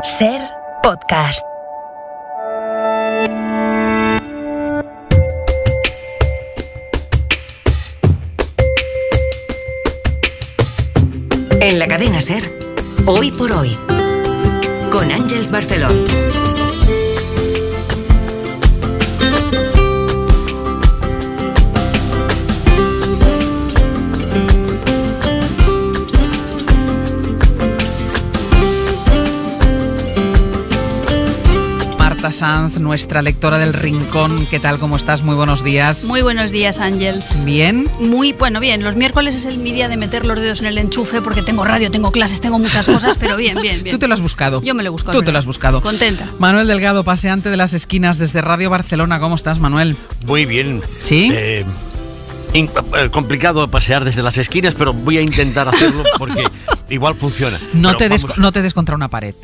Ser podcast. En la cadena Ser, Hoy por Hoy, con Àngels Barceló. Sanz, nuestra lectora del Rincón. ¿Qué tal? ¿Cómo estás? Muy buenos días. Muy buenos días, Àngels. ¿Bien? Muy bueno, bien. Los miércoles es mi día de meter los dedos en el enchufe porque tengo radio, tengo clases, tengo muchas cosas, pero bien. ¿Tú te lo has buscado? Yo me lo he buscado. Tú te lo has buscado. Contenta. Manuel Delgado, paseante de las esquinas desde Radio Barcelona. ¿Cómo estás, Manuel? Muy bien. ¿Sí? Complicado pasear desde las esquinas, pero voy a intentar hacerlo porque igual funciona. No te des contra una pared.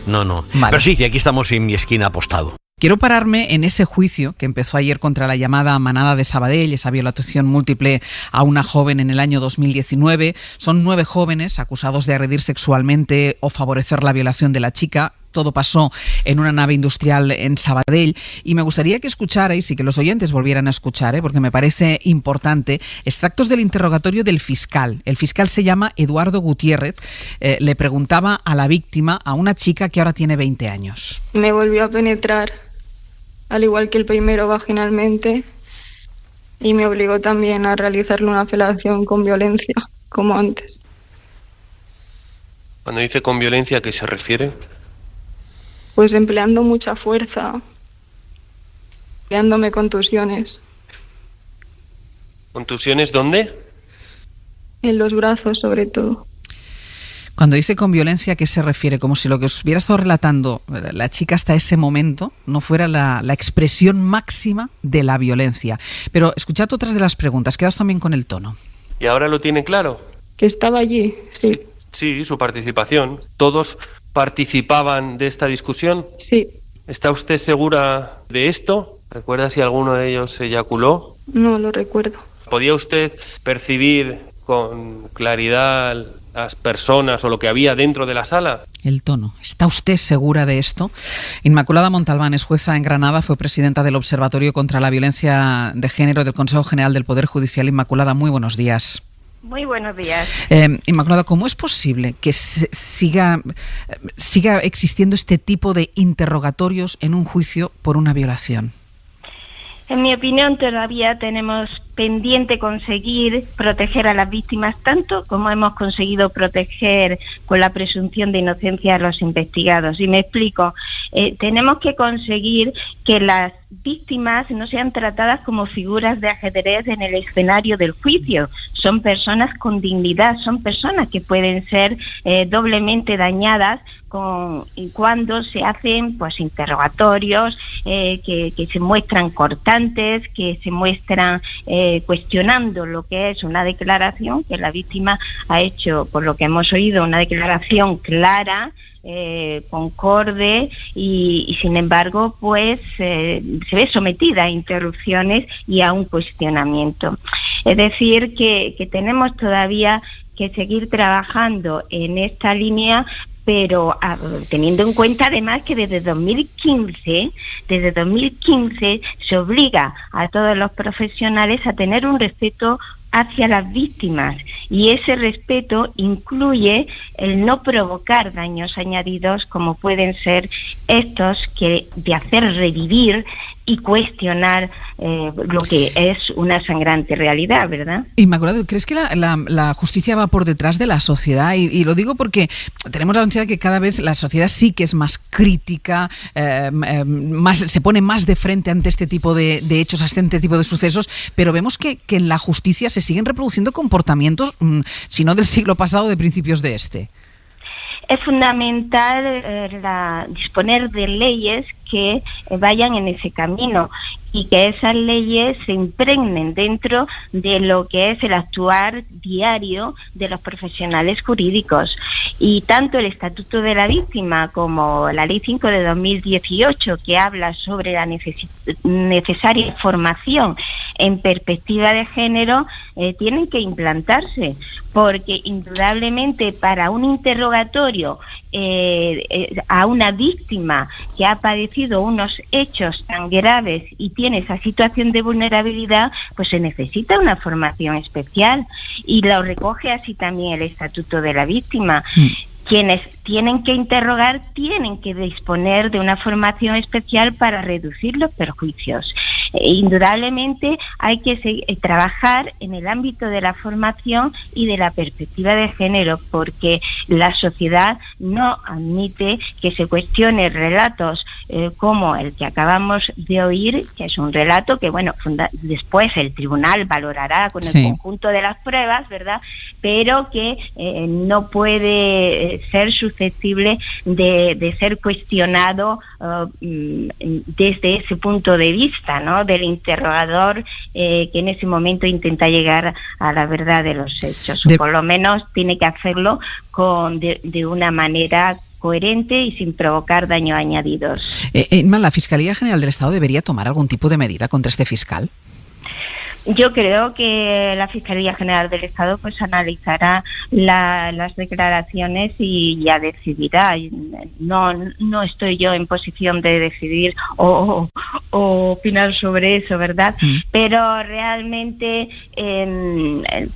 No. Vale. Pero sí, aquí estamos en mi esquina apostado. Quiero pararme en ese juicio que empezó ayer contra la llamada Manada de Sabadell, esa violación múltiple a una joven en el año 2019. Son 9 jóvenes acusados de agredir sexualmente o favorecer la violación de la chica. Todo pasó en una nave industrial en Sabadell y me gustaría que escucharais y que los oyentes volvieran a escuchar, porque me parece importante, extractos del interrogatorio del fiscal. El fiscal se llama Eduardo Gutiérrez. Le preguntaba a la víctima, a una chica que ahora tiene 20 años. Me volvió a penetrar, al igual que el primero, vaginalmente, y me obligó también a realizarle una felación con violencia, como antes. Cuando dice con violencia, ¿a qué se refiere? Pues empleando mucha fuerza, empleándome contusiones. ¿Contusiones dónde? En los brazos, sobre todo. Cuando dice con violencia, ¿a qué se refiere? Como si lo que os hubiera estado relatando la chica hasta ese momento no fuera la expresión máxima de la violencia. Pero escuchad otras de las preguntas, quedaos también con el tono. ¿Y ahora lo tiene claro? Que estaba allí, sí. Sí, su participación. ¿Todos participaban de esta discusión? Sí. ¿Está usted segura de esto? ¿Recuerda si alguno de ellos eyaculó? No lo recuerdo. ¿Podía usted percibir con claridad las personas o lo que había dentro de la sala? El tono. ¿Está usted segura de esto? Inmaculada Montalbán es jueza en Granada, fue presidenta del Observatorio contra la Violencia de Género del Consejo General del Poder Judicial. Inmaculada, muy buenos días. Muy buenos días. Inmaculada, ¿cómo es posible que siga existiendo este tipo de interrogatorios en un juicio por una violación? En mi opinión, todavía tenemos pendiente conseguir proteger a las víctimas tanto como hemos conseguido proteger con la presunción de inocencia a los investigados. Y me explico. Tenemos que conseguir que las víctimas no sean tratadas como figuras de ajedrez en el escenario del juicio. Son personas con dignidad, son personas que pueden ser doblemente dañadas cuando se hacen pues interrogatorios que se muestran cortantes, que se muestran cuestionando lo que es una declaración que la víctima ha hecho, por lo que hemos oído, una declaración clara, concorde y sin embargo pues se ve sometida a interrupciones y a un cuestionamiento. Es decir que tenemos todavía que seguir trabajando en esta línea, pero teniendo en cuenta además que desde 2015 se obliga a todos los profesionales a tener un respeto hacia las víctimas, y ese respeto incluye el no provocar daños añadidos como pueden ser estos que de hacer revivir y cuestionar lo que es una sangrante realidad, ¿verdad? Inmaculado, ¿crees que la justicia va por detrás de la sociedad? Y lo digo porque tenemos la ansiedad que cada vez la sociedad sí que es más crítica, se pone más de frente ante este tipo de hechos, ante este tipo de sucesos, pero vemos que en la justicia se siguen reproduciendo comportamientos, si no del siglo pasado, de principios de este. Es fundamental disponer de leyes que vayan en ese camino y que esas leyes se impregnen dentro de lo que es el actuar diario de los profesionales jurídicos. Y tanto el Estatuto de la Víctima como la Ley 5 de 2018, que habla sobre la necesaria formación en perspectiva de género tienen que implantarse, porque indudablemente para un interrogatorio a una víctima que ha padecido unos hechos tan graves y tiene esa situación de vulnerabilidad, pues se necesita una formación especial, y lo recoge así también el Estatuto de la Víctima. Quienes tienen que interrogar tienen que disponer de una formación especial para reducir los perjuicios. Indudablemente hay que trabajar en el ámbito de la formación y de la perspectiva de género, porque la sociedad no admite que se cuestione relatos como el que acabamos de oír, que es un relato que, bueno, después el tribunal valorará con el conjunto de las pruebas, ¿verdad?, pero que no puede ser susceptible de ser cuestionado desde ese punto de vista, ¿no?, del interrogador que en ese momento intenta llegar a la verdad de los hechos, o por lo menos tiene que hacerlo de una manera coherente y sin provocar daños añadidos. ¿La Fiscalía General del Estado debería tomar algún tipo de medida contra este fiscal? Yo creo que la Fiscalía General del Estado pues analizará las declaraciones y ya decidirá. No estoy yo en posición de decidir o opinar sobre eso, ¿verdad? Pero realmente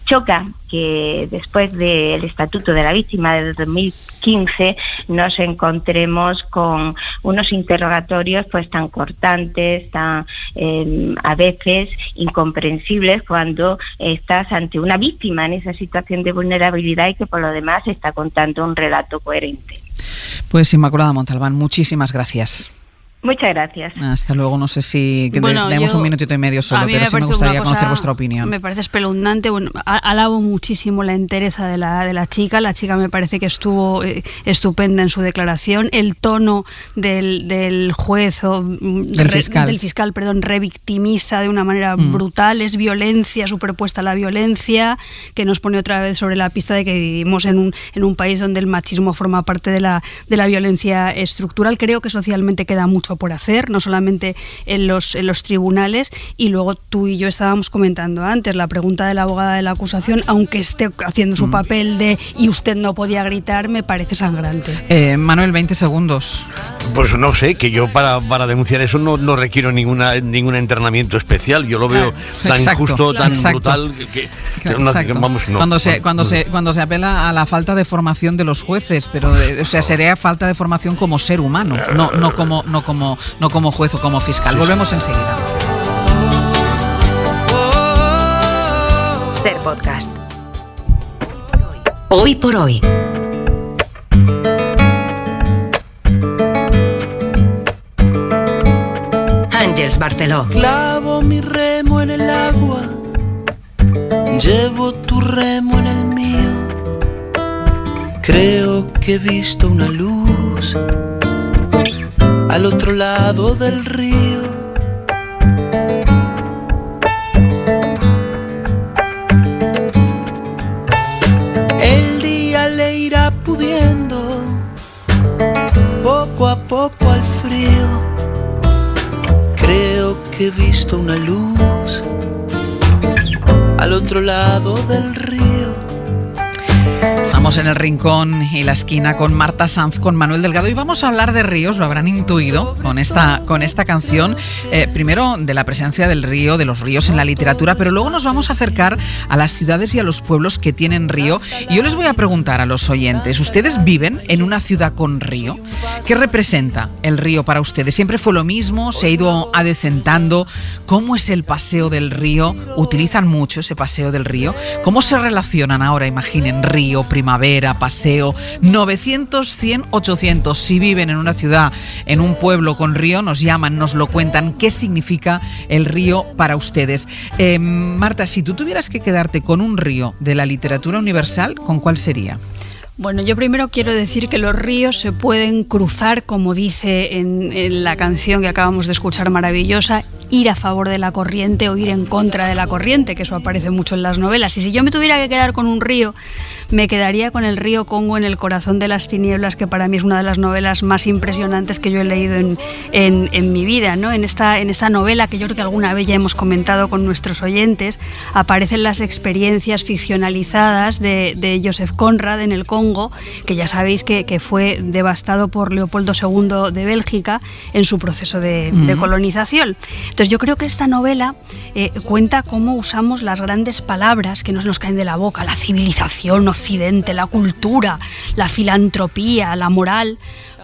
choca que después del Estatuto de la Víctima del 2015 nos encontremos con unos interrogatorios pues tan cortantes, tan a veces incomprensibles, cuando estás ante una víctima en esa situación de vulnerabilidad y que por lo demás está contando un relato coherente. Pues Inmaculada Montalbán, muchísimas gracias. Muchas gracias. Hasta luego. No sé si tenemos un minutito y medio solo, pero sí me gustaría conocer vuestra opinión. Me parece espeluznante. Bueno, alabo muchísimo la entereza de la chica. La chica me parece que estuvo estupenda en su declaración. El tono del juez o del fiscal, revictimiza de una manera brutal. Es violencia superpuesta a la violencia, que nos pone otra vez sobre la pista de que vivimos en un país donde el machismo forma parte de la violencia estructural. Creo que socialmente queda mucho por hacer, no solamente en los tribunales. Y luego tú y yo estábamos comentando antes la pregunta de la abogada de la acusación, aunque esté haciendo su papel de "y usted no podía gritar", me parece sangrante. Manuel, 20 segundos. Pues no sé, que yo para denunciar eso no requiero ningún internamiento especial. Yo lo veo tan injusto, tan brutal que vamos, no. Cuando se apela a la falta de formación de los jueces, pero sería falta de formación como ser humano, no como juez o como fiscal. Volvemos enseguida. Ser Podcast. Hoy por hoy. Àngels Barceló. Clavo mi remo en el agua, llevo tu remo en el mío. Creo que he visto una luz al otro lado del río. El día le irá pudiendo poco a poco al frío. Creo que he visto una luz al otro lado del río. Estamos en el rincón y la esquina con Marta Sanz, con Manuel Delgado, y vamos a hablar de ríos. Lo habrán intuido con esta canción. Primero de la presencia del río, de los ríos en la literatura, pero luego nos vamos a acercar a las ciudades y a los pueblos que tienen río. Y yo les voy a preguntar a los oyentes: ¿ustedes viven en una ciudad con río? ¿Qué representa el río para ustedes? ¿Siempre fue lo mismo? ¿Se ha ido adecentando? ¿Cómo es el paseo del río? ¿Utilizan mucho ese paseo del río? ¿Cómo se relacionan ahora? Imaginen, río, primavera, paseo. 900, 100, 800. Si viven en una ciudad, en un pueblo con río, nos llaman, nos lo cuentan. ¿Qué significa el río para ustedes? Marta, si tú tuvieras que quedarte con un río de la literatura universal, ¿con cuál sería? Bueno, yo primero quiero decir que los ríos se pueden cruzar, como dice en la canción que acabamos de escuchar maravillosa, ir a favor de la corriente o ir en contra de la corriente, que eso aparece mucho en las novelas. Y si yo me tuviera que quedar con un río, me quedaría con El río Congo en el corazón de las tinieblas, que para mí es una de las novelas más impresionantes que yo he leído en mi vida, ¿no? En esta novela, que yo creo que alguna vez ya hemos comentado con nuestros oyentes, aparecen las experiencias ficcionalizadas de Joseph Conrad en el Congo, que ya sabéis que fue devastado por Leopoldo II de Bélgica en su proceso de colonización. Entonces yo creo que esta novela cuenta cómo usamos las grandes palabras que nos caen de la boca: la civilización, Occidente, la cultura, la filantropía, la moral,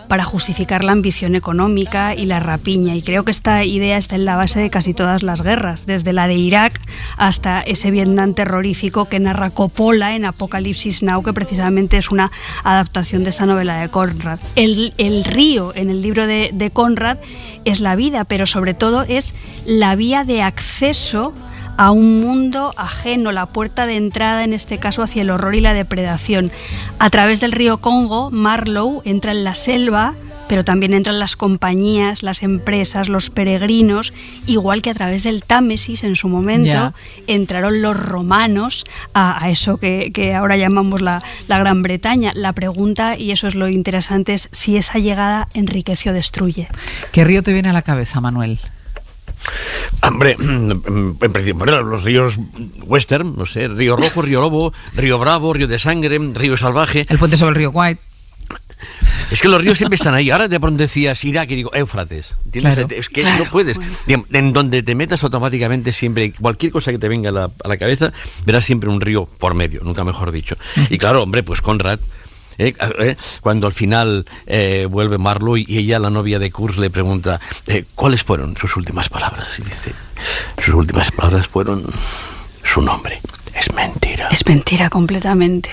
para justificar la ambición económica y la rapiña. Y creo que esta idea está en la base de casi todas las guerras, desde la de Irak hasta ese Vietnam terrorífico que narra Coppola en Apocalipsis Now, que precisamente es una adaptación de esta novela de Conrad. El río en el libro de Conrad es la vida, pero sobre todo es la vía de acceso a un mundo ajeno, la puerta de entrada en este caso hacia el horror y la depredación. A través del río Congo, Marlowe entra en la selva, pero también entran las compañías, las empresas, los peregrinos, igual que a través del Támesis en su momento entraron los romanos a eso que ahora llamamos la Gran Bretaña. La pregunta, y eso es lo interesante, es si esa llegada enriquece o destruye. ¿Qué río te viene a la cabeza, Manuel? Hombre, en principio, los ríos western, no sé, Río Rojo, Río Lobo, Río Bravo, Río de Sangre, Río Salvaje. El puente sobre el río White. Es que los ríos siempre están ahí. Ahora de pronto decías Irak y digo Éufrates. Claro, es que no puedes. Bueno. En donde te metas automáticamente siempre, cualquier cosa que te venga a la cabeza, verás siempre un río por medio, nunca mejor dicho. Y claro, hombre, pues Conrad. Cuando al final vuelve Marlowe y ella, la novia de Kurz, le pregunta ¿cuáles fueron sus últimas palabras? Y dice, sus últimas palabras fueron: su nombre es mentira. Es mentira completamente.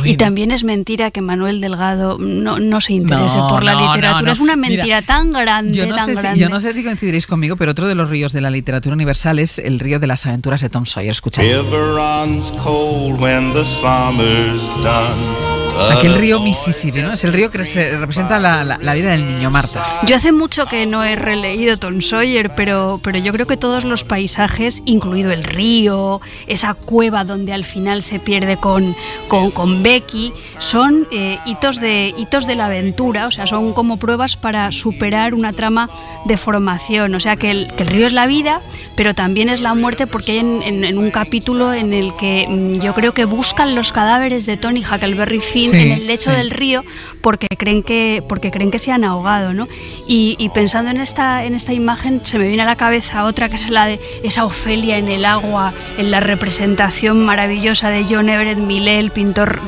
Y también es mentira que Manuel Delgado no se interese por la literatura. No. Es una mentira tan grande, yo no sé si coincidiréis conmigo, pero otro de los ríos de la literatura universal es el río de las aventuras de Tom Sawyer. Escuchad. Aquel río Mississippi, ¿no? Es el río que representa la vida del niño, Marta. Yo hace mucho que no he releído Tom Sawyer, pero yo creo que todos los paisajes, incluido el río, esa cueva donde al final se pierde con Becky, son hitos de la aventura, o sea, son como pruebas para superar una trama de formación. O sea, que el río es la vida, pero también es la muerte, porque hay en un capítulo en el que yo creo que buscan los cadáveres de Tony Huckleberry Finn en el lecho del río porque creen que se han ahogado, ¿no? Y pensando en esta imagen se me viene a la cabeza otra, que es la de esa Ofelia en el agua, en la representación maravillosa de John Everett Millais, el pintor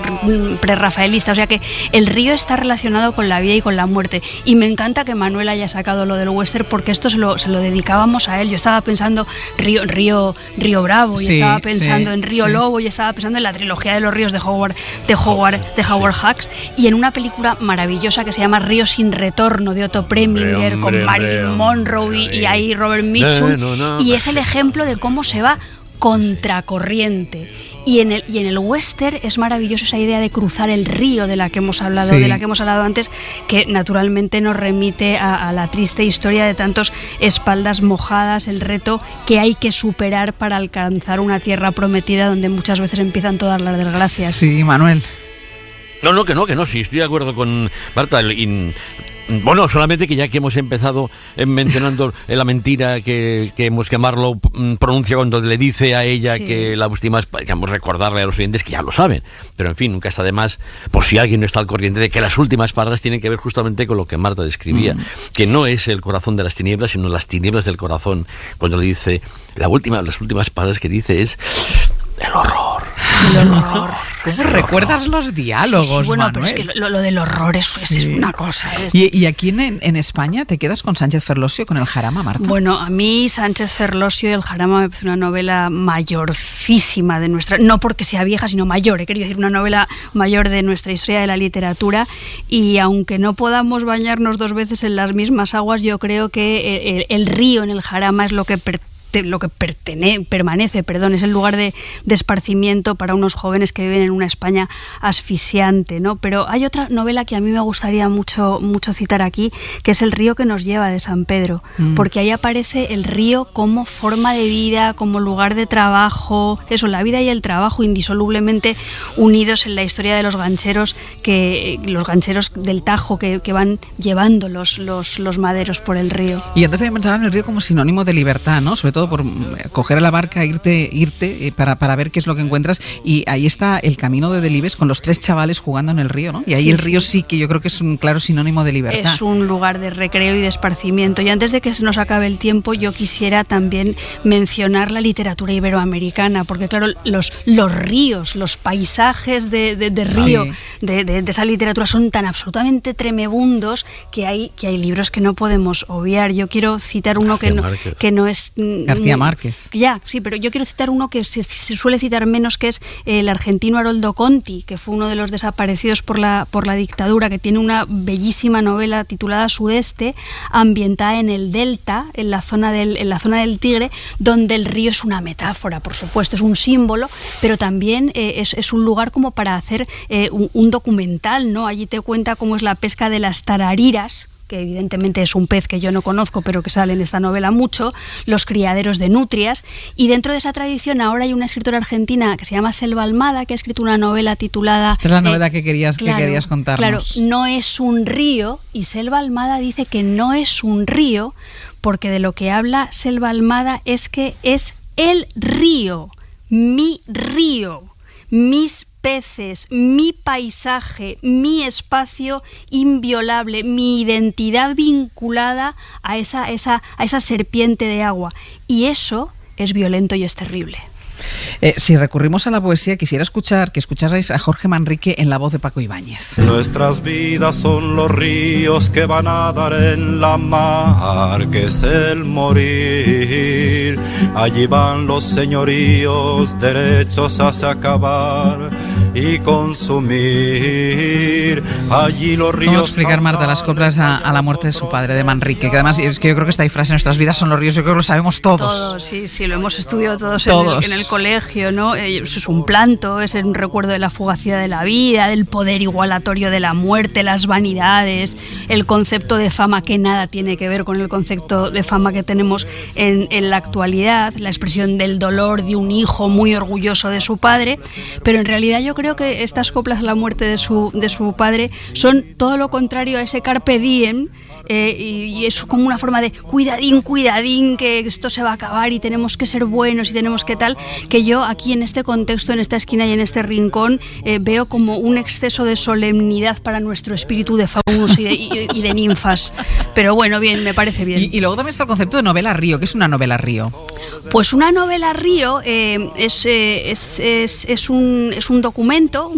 prerrafaelista. O sea que el río está relacionado con la vida y con la muerte. Y me encanta que Manuel haya sacado lo del western, porque esto se lo dedicábamos a él. Yo estaba pensando Río Bravo, y estaba pensando en Río Lobo, y estaba pensando en la trilogía de los ríos de Howard Hawks, y en una película maravillosa que se llama Río sin retorno, de Otto Preminger, con Marilyn Monroe y ahí Robert Mitchum, y es el ejemplo de cómo se va contracorriente. Y en el western es maravilloso esa idea de cruzar el río de la que hemos hablado, antes, que naturalmente nos remite a la triste historia de tantos espaldas mojadas, el reto que hay que superar para alcanzar una tierra prometida, donde muchas veces empiezan todas las desgracias. Sí, Manuel. No, sí, estoy de acuerdo con Marta. Bueno, solamente que ya que hemos empezado mencionando la mentira que Marlowe pronuncia cuando le dice a ella que la última, que vamos a recordarle a los oyentes que ya lo saben, pero en fin, nunca está de más, por si alguien no está al corriente, de que las últimas palabras tienen que ver justamente con lo que Marta describía, que no es el corazón de las tinieblas, sino las tinieblas del corazón, cuando le dice, las últimas palabras que dice es el horror. El horror. ¿Cómo recuerdas los diálogos, bueno, Manuel? Pero es que lo del horror es una cosa. ¿Y aquí en España te quedas con Sánchez Ferlosio, con El Jarama, Marta? Bueno, a mí Sánchez Ferlosio y El Jarama me parece una novela mayorcísima de nuestra... No porque sea vieja, sino mayor. He querido decir una novela mayor de nuestra historia de la literatura, y aunque no podamos bañarnos dos veces en las mismas aguas, yo creo que el río en El Jarama es lo que permanece, es el lugar de esparcimiento para unos jóvenes que viven en una España asfixiante, ¿no? Pero hay otra novela que a mí me gustaría mucho citar aquí, que es El río que nos lleva, de San Pedro, porque ahí aparece el río como forma de vida, como lugar de trabajo, eso, la vida y el trabajo indisolublemente unidos en la historia de los gancheros del Tajo que van llevando los maderos por el río. Y antes también pensaba en el río como sinónimo de libertad, ¿no? Sobre todo por coger a la barca, irte para ver qué es lo que encuentras, y ahí está el camino de Delibes con los 3 chavales jugando en el río, ¿no? Y ahí el río sí que yo creo que es un claro sinónimo de libertad. Es un lugar de recreo y de esparcimiento. Y antes de que se nos acabe el tiempo, yo quisiera también mencionar la literatura iberoamericana, porque claro, los ríos, los paisajes de río, de esa literatura son tan absolutamente tremebundos que hay libros que no podemos obviar. Yo quiero citar uno que no es... García Márquez. Ya, sí, pero yo quiero citar uno que se suele citar menos, que es el argentino Haroldo Conti, que fue uno de los desaparecidos por la dictadura, que tiene una bellísima novela titulada Sudeste, ambientada en el delta, en la zona del Tigre, donde el río es una metáfora, por supuesto, es un símbolo, pero también es un lugar como para hacer un documental, ¿no? Allí te cuenta cómo es la pesca de las tarariras, que evidentemente es un pez que yo no conozco, pero que sale en esta novela mucho, los criaderos de nutrias, y dentro de esa tradición ahora hay una escritora argentina que se llama Selva Almada, que ha escrito una novela titulada... Esta es la novela que querías contarnos. Claro, no es un río, y Selva Almada dice que no es un río, porque de lo que habla Selva Almada es que es el río, mi río, mis peces, mi paisaje, mi espacio inviolable, mi identidad vinculada a esa serpiente de agua. Y eso es violento y es terrible. Si recurrimos a la poesía, quisiera que escucharais a Jorge Manrique en la voz de Paco Ibáñez. Nuestras vidas son los ríos que van a dar en la mar, que es el morir. Allí van los señoríos derechos hacia acabar y consumir. Allí los ríos... ¿Cómo explicar, Marta, las coplas a la muerte de su padre, de Manrique? Que además es que yo creo que esta frase, nuestras vidas son los ríos, yo creo que lo sabemos todos. Todos, sí, lo hemos estudiado todos. En el colegio, ¿no? Eso es un planto, es un recuerdo de la fugacidad de la vida, del poder igualatorio de la muerte, las vanidades, el concepto de fama que nada tiene que ver con el concepto de fama que tenemos en la actualidad, la expresión del dolor de un hijo muy orgulloso de su padre, pero en realidad yo creo que estas coplas a la muerte de su padre son todo lo contrario a ese carpe diem, y es como una forma de cuidadín, que esto se va a acabar y tenemos que ser buenos y tenemos que tal, que yo aquí en este contexto, en esta esquina y en este rincón, veo como un exceso de solemnidad para nuestro espíritu de faunos y de ninfas. Pero bueno, bien, me parece bien. Y luego también está el concepto de novela río. ¿Qué es una novela río? Pues una novela río es un documento.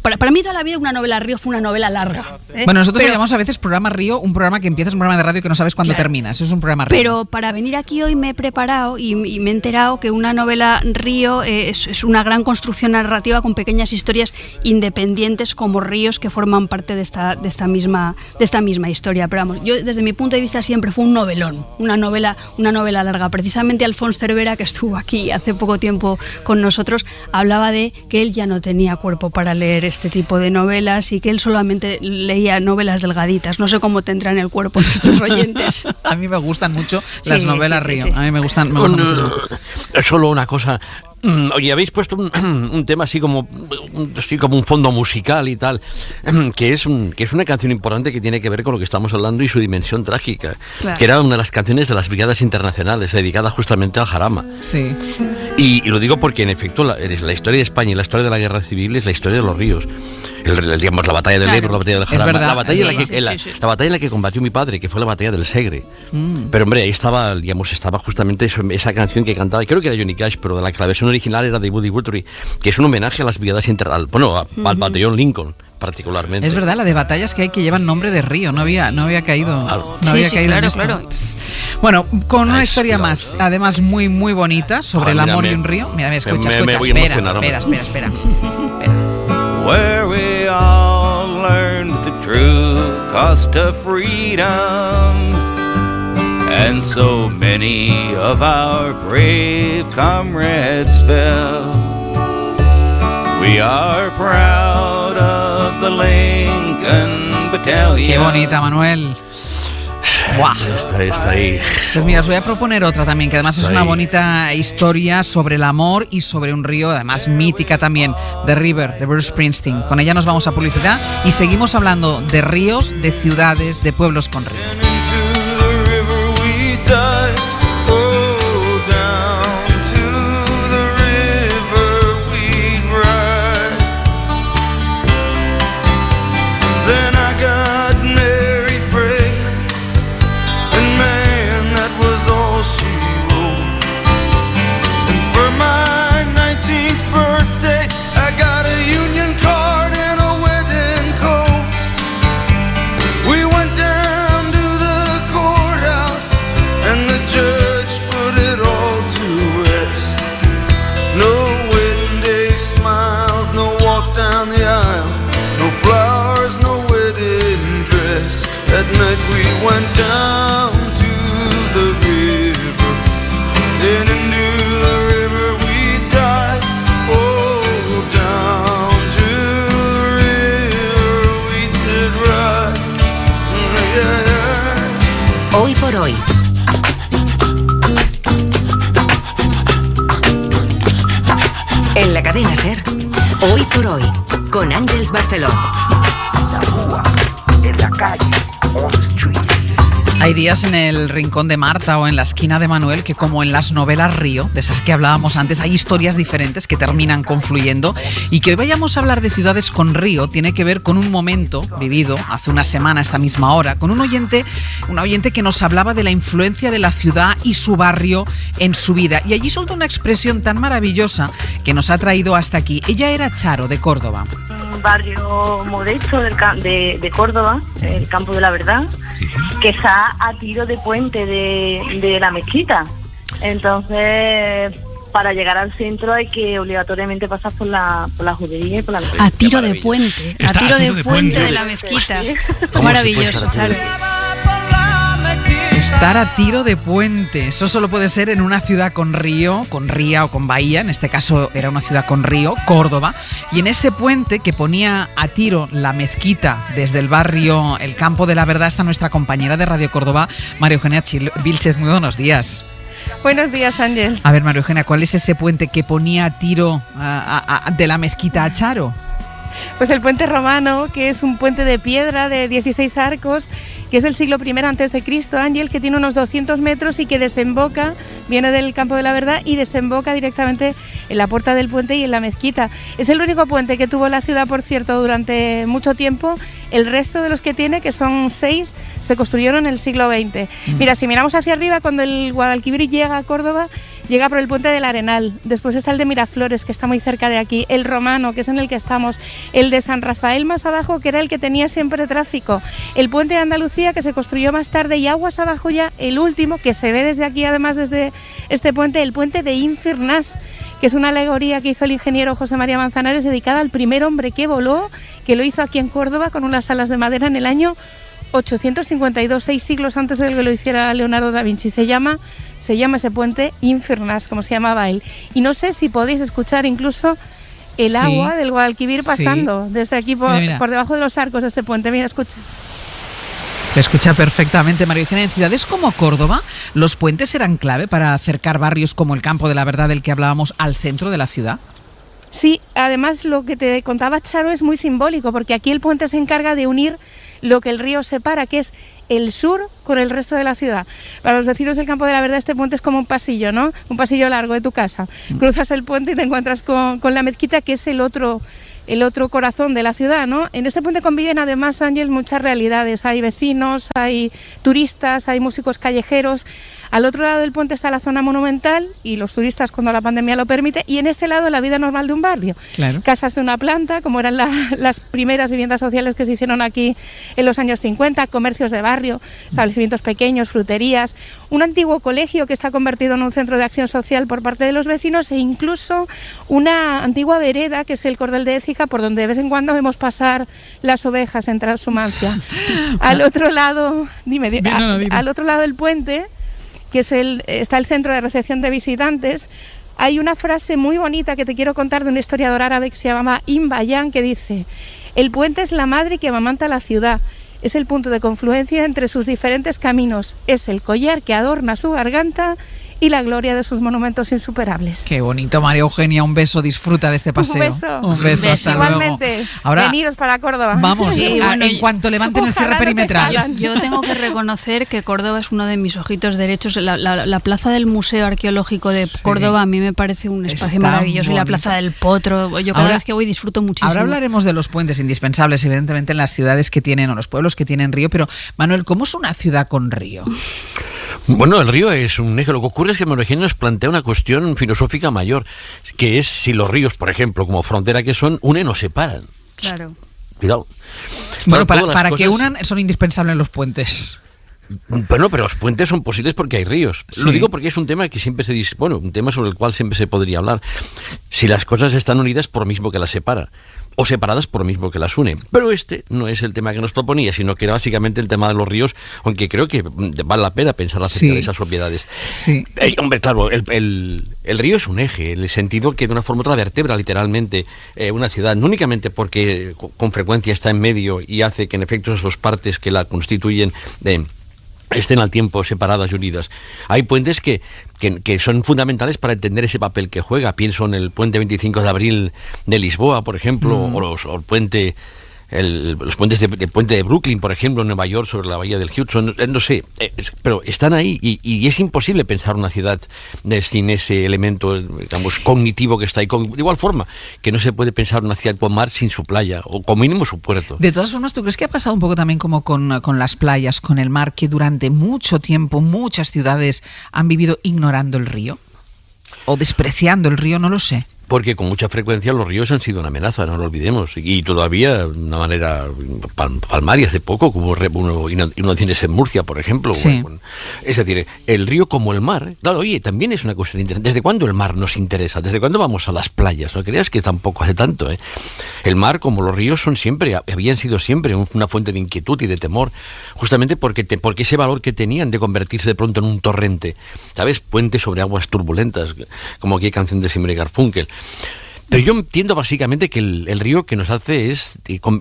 Para mí toda la vida una novela río fue una novela larga. Bueno, nosotros llamamos a veces programa río, un programa que empieza, es un programa de radio que no sabes cuándo termina. Eso es un programa río. Pero para venir aquí hoy me he preparado y me he enterado que una novela río es una gran construcción narrativa con pequeñas historias independientes como ríos que forman parte de esta misma historia. Pero vamos, yo desde mi punto de vista siempre fue un novelón, una novela larga. Precisamente Alfons Cervera, que estuvo aquí hace poco tiempo con nosotros, hablaba de que él ya no tenía cuerpo para leer este tipo de novelas y que él solamente leía novelas delgaditas. No sé cómo tendrán el cuerpo nuestros oyentes. A mí me gustan mucho las novelas río. A mí me gustan muchísimo. Solo una cosa. Oye, habéis puesto un tema así como un fondo musical y tal, que es una canción importante que tiene que ver con lo que estamos hablando y su dimensión trágica, claro. Que era una de las canciones de las Brigadas Internacionales, dedicada justamente al jarama. Sí. Y lo digo porque en efecto la historia de España y la historia de la guerra civil es la historia de los ríos. Digamos, la batalla del Ebro, la batalla del Jarama, la batalla en la que combatió mi padre, que fue la batalla del Segre. Pero hombre, ahí estaba justamente esa canción que cantaba, creo que era Johnny Cash, pero la versión original era de Woody Guthrie, que es un homenaje a las Brigadas Internacionales, al batallón Lincoln particularmente. Es verdad, la de batallas que hay que llevan nombre de río, no había caído, en esto. Claro. Bueno, con una historia más, además muy muy bonita, sobre el amor y un río. Mira, escucha. Espera. Where we all learned the true cost of freedom and so many of our brave comrades fell. We are proud of the Lincoln Battalion. Qué bonita, Manuel. ¡Buah! Está ahí. Pues mira, os voy a proponer otra también, que además es una bonita historia sobre el amor y sobre un río, además mítica también, The River, de Bruce Springsteen. Con ella nos vamos a publicidad y seguimos hablando de ríos, de ciudades, de pueblos con río. That night we went down to the river, then into the river we died. Oh, down to the river we did ride. Yeah, yeah. Hoy por hoy. En la cadena SER, Hoy por Hoy, con Ángeles Barceló. En la calle. Hay días en el rincón de Marta o en la esquina de Manuel que, como en las novelas Río, de esas que hablábamos antes, hay historias diferentes que terminan confluyendo, y que hoy vayamos a hablar de ciudades con río tiene que ver con un momento vivido hace una semana a esta misma hora, con un oyente que nos hablaba de la influencia de la ciudad y su barrio en su vida, y allí soltó una expresión tan maravillosa que nos ha traído hasta aquí. Ella era Charo, de Córdoba. Un barrio modesto de Córdoba, el Campo de la Verdad, sí, que está a tiro de puente de la mezquita. Entonces, para llegar al centro hay que obligatoriamente pasar por la judería y por la mezquita. A tiro de puente, a tiro de puente de la mezquita. Es maravilloso, Charo. Estar a tiro de puente, eso solo puede ser en una ciudad con río, con ría o con bahía. En este caso era una ciudad con río, Córdoba, y en ese puente que ponía a tiro la mezquita desde el barrio El Campo de la Verdad está nuestra compañera de Radio Córdoba, María Eugenia Vilches. Muy buenos días. Buenos días, Ángeles. A ver, María Eugenia, ¿cuál es ese puente que ponía a tiro de la mezquita a Charo? Pues el puente romano, que es un puente de piedra de 16 arcos, que es del siglo I a.C., Ángel, que tiene unos 200 metros y que desemboca, viene del Campo de la Verdad y desemboca directamente en la puerta del puente y en la mezquita. Es el único puente que tuvo la ciudad, por cierto, durante mucho tiempo. El resto de los que tiene, que son 6, se construyeron en el siglo XX. Mira, si miramos hacia arriba, cuando el Guadalquivir llega a Córdoba, llega por el puente del Arenal. Después está el de Miraflores, que está muy cerca de aquí. El romano, que es en el que estamos. El de San Rafael más abajo, que era el que tenía siempre tráfico. El puente de Andalucía, que se construyó más tarde. Y aguas abajo ya, el último, que se ve desde aquí, además desde este puente, el puente de Inverness, que es una alegoría que hizo el ingeniero José María Manzanares, dedicada al primer hombre que voló, que lo hizo aquí en Córdoba con unas alas de madera en el año 852, 6 siglos antes de que lo hiciera Leonardo da Vinci. Se llama ese puente Inverness, como se llamaba él. Y no sé si podéis escuchar incluso el agua del Guadalquivir pasando desde aquí por debajo de los arcos de este puente. Mira, escucha. Se escucha perfectamente, María Eugenia. En ciudades como Córdoba, ¿los puentes eran clave para acercar barrios como el Campo de la Verdad del que hablábamos al centro de la ciudad? Sí, además lo que te contaba Charo es muy simbólico, porque aquí el puente se encarga de unir lo que el río separa, que es el sur con el resto de la ciudad. Para los vecinos del Campo de la Verdad, este puente es como un pasillo, ¿no? Un pasillo largo de tu casa. Cruzas el puente y te encuentras con la mezquita, que es el otro corazón de la ciudad, ¿no? En este puente conviven además, Ángel, muchas realidades. Hay vecinos, hay turistas, hay músicos callejeros. Al otro lado del puente está la zona monumental y los turistas cuando la pandemia lo permite, y en este lado la vida normal de un barrio. Claro. Casas de una planta, como eran las primeras viviendas sociales que se hicieron aquí en los años 50, comercios de barrio, establecimientos pequeños, fruterías, un antiguo colegio que está convertido en un centro de acción social por parte de los vecinos, e incluso una antigua vereda, que es el Cordel de Écija, por donde de vez en cuando vemos pasar las ovejas en Trashumancia. Al otro lado, dime. Al otro lado del puente que está el centro de recepción de visitantes, hay una frase muy bonita que te quiero contar de un historiador árabe que se llama Ibn Bayan, que dice: el puente es la madre que amamanta la ciudad, es el punto de confluencia entre sus diferentes caminos, es el collar que adorna su garganta y la gloria de sus monumentos insuperables. Qué bonito, María Eugenia, un beso, disfruta de este paseo. Un beso, hasta igualmente. Luego. Ahora, veniros para Córdoba. Vamos, Sí, bueno, en cuanto levanten el cierre perimetral. Yo tengo que reconocer que Córdoba es uno de mis ojitos derechos. La plaza del Museo Arqueológico de Córdoba a mí me parece un espacio maravilloso, y la plaza del Potro. Yo cada vez que voy disfruto muchísimo. Ahora hablaremos de los puentes indispensables, evidentemente, en las ciudades que tienen, o los pueblos que tienen río, pero Manuel, ¿cómo es una ciudad con río? Bueno, el río es un eje. Lo que ocurre es que María Eugenia nos plantea una cuestión filosófica mayor, que es si los ríos, por ejemplo, como frontera que son, unen o separan. Claro. Cuidado. Bueno, para que unan son indispensables los puentes. Bueno, pero los puentes son posibles porque hay ríos. Sí. Lo digo porque es un tema que siempre se dice, bueno, un tema sobre el cual siempre se podría hablar. Si las cosas están unidas por lo mismo que las separa, o separadas por lo mismo que las une. Pero este no es el tema que nos proponía, sino que era básicamente el tema de los ríos, aunque creo que vale la pena pensar acerca de esas obviedades. Sí. Hombre, claro, el río es un eje, en el sentido que de una forma u otra vertebra literalmente una ciudad, no únicamente porque con frecuencia está en medio y hace que en efecto esas dos partes que la constituyen estén al tiempo separadas y unidas. Hay puentes que son fundamentales para entender ese papel que juega. Pienso en el puente 25 de abril de Lisboa, por ejemplo, o el puente... los puentes de puente de Brooklyn, por ejemplo, en Nueva York, sobre la bahía del Hudson, no sé, pero están ahí y es imposible pensar una ciudad sin ese elemento, digamos, cognitivo que está ahí. De igual forma que no se puede pensar una ciudad con mar sin su playa, o como mínimo su puerto. De todas formas, ¿tú crees que ha pasado un poco también como con las playas, con el mar, que durante mucho tiempo muchas ciudades han vivido ignorando el río? ¿O despreciando el río? No lo sé. Porque con mucha frecuencia los ríos han sido una amenaza, no lo olvidemos. Y todavía de una manera palmaria, hace poco, como hubo inundaciones en Murcia, por ejemplo. Sí. Bueno, es decir, el río como el mar, claro, oye, también es una cuestión interesante. ¿Desde cuándo el mar nos interesa? ¿Desde cuándo vamos a las playas? No creas que tampoco hace tanto, ¿eh? El mar, como los ríos, habían sido siempre una fuente de inquietud y de temor, justamente porque ese valor que tenían de convertirse de pronto en un torrente, ¿sabes? Puente sobre aguas turbulentas, como aquí hay canción de Simon y Garfunkel. Pero yo entiendo básicamente que el río que nos hace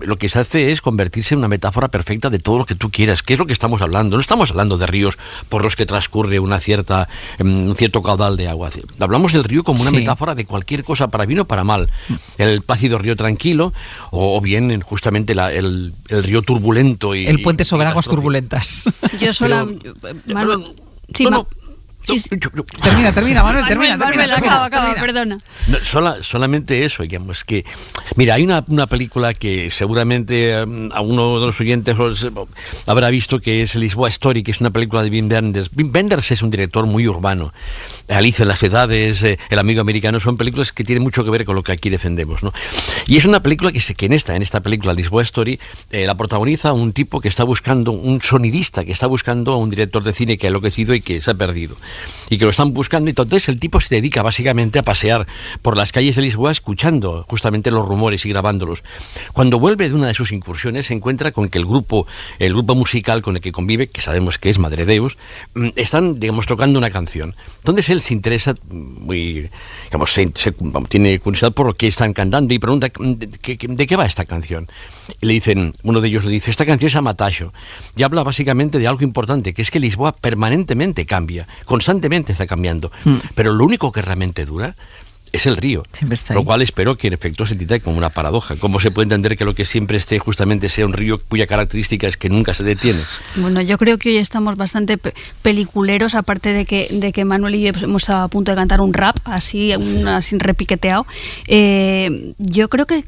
lo que se hace es convertirse en una metáfora perfecta de todo lo que tú quieras. ¿Qué es lo que estamos hablando? No estamos hablando de ríos por los que transcurre un cierto caudal de agua. Hablamos del río como una metáfora de cualquier cosa, para bien o para mal. El plácido río tranquilo, o bien justamente el río turbulento. El puente sobre aguas turbulentas. Yo sola... Termina, Manuel, termina. Acaba, perdona. No, solamente eso, digamos que... Mira, hay una película que seguramente a uno de los oyentes habrá visto, que es Lisboa Story, que es una película de Wim Wenders. Wim Wenders es un director muy urbano. Alicia en las ciudades, El amigo americano, son películas que tienen mucho que ver con lo que aquí defendemos, ¿no? Y es una película que en esta película, Lisboa Story, la protagoniza un tipo que está buscando, un sonidista que está buscando a un director de cine que ha enloquecido y que se ha perdido. Y que lo están buscando, y entonces el tipo se dedica básicamente a pasear por las calles de Lisboa escuchando justamente los rumores y grabándolos. Cuando vuelve de una de sus incursiones se encuentra con que el grupo musical con el que convive, que sabemos que es Madre Deus, están, digamos, tocando una canción. Entonces él se interesa tiene curiosidad por lo que están cantando y pregunta ¿de qué va esta canción? Y uno de ellos le dice, esta canción se llama Taxo, y habla básicamente de algo importante, que es que Lisboa permanentemente cambia, constantemente está cambiando, pero lo único que realmente dura es el río, lo cual espero que en efecto se entienda como una paradoja. ¿Cómo se puede entender que lo que siempre esté justamente sea un río cuya característica es que nunca se detiene? Bueno, yo creo que hoy estamos bastante peliculeros, aparte de que Manuel y yo hemos a punto de cantar un rap, así repiqueteado. Yo creo que,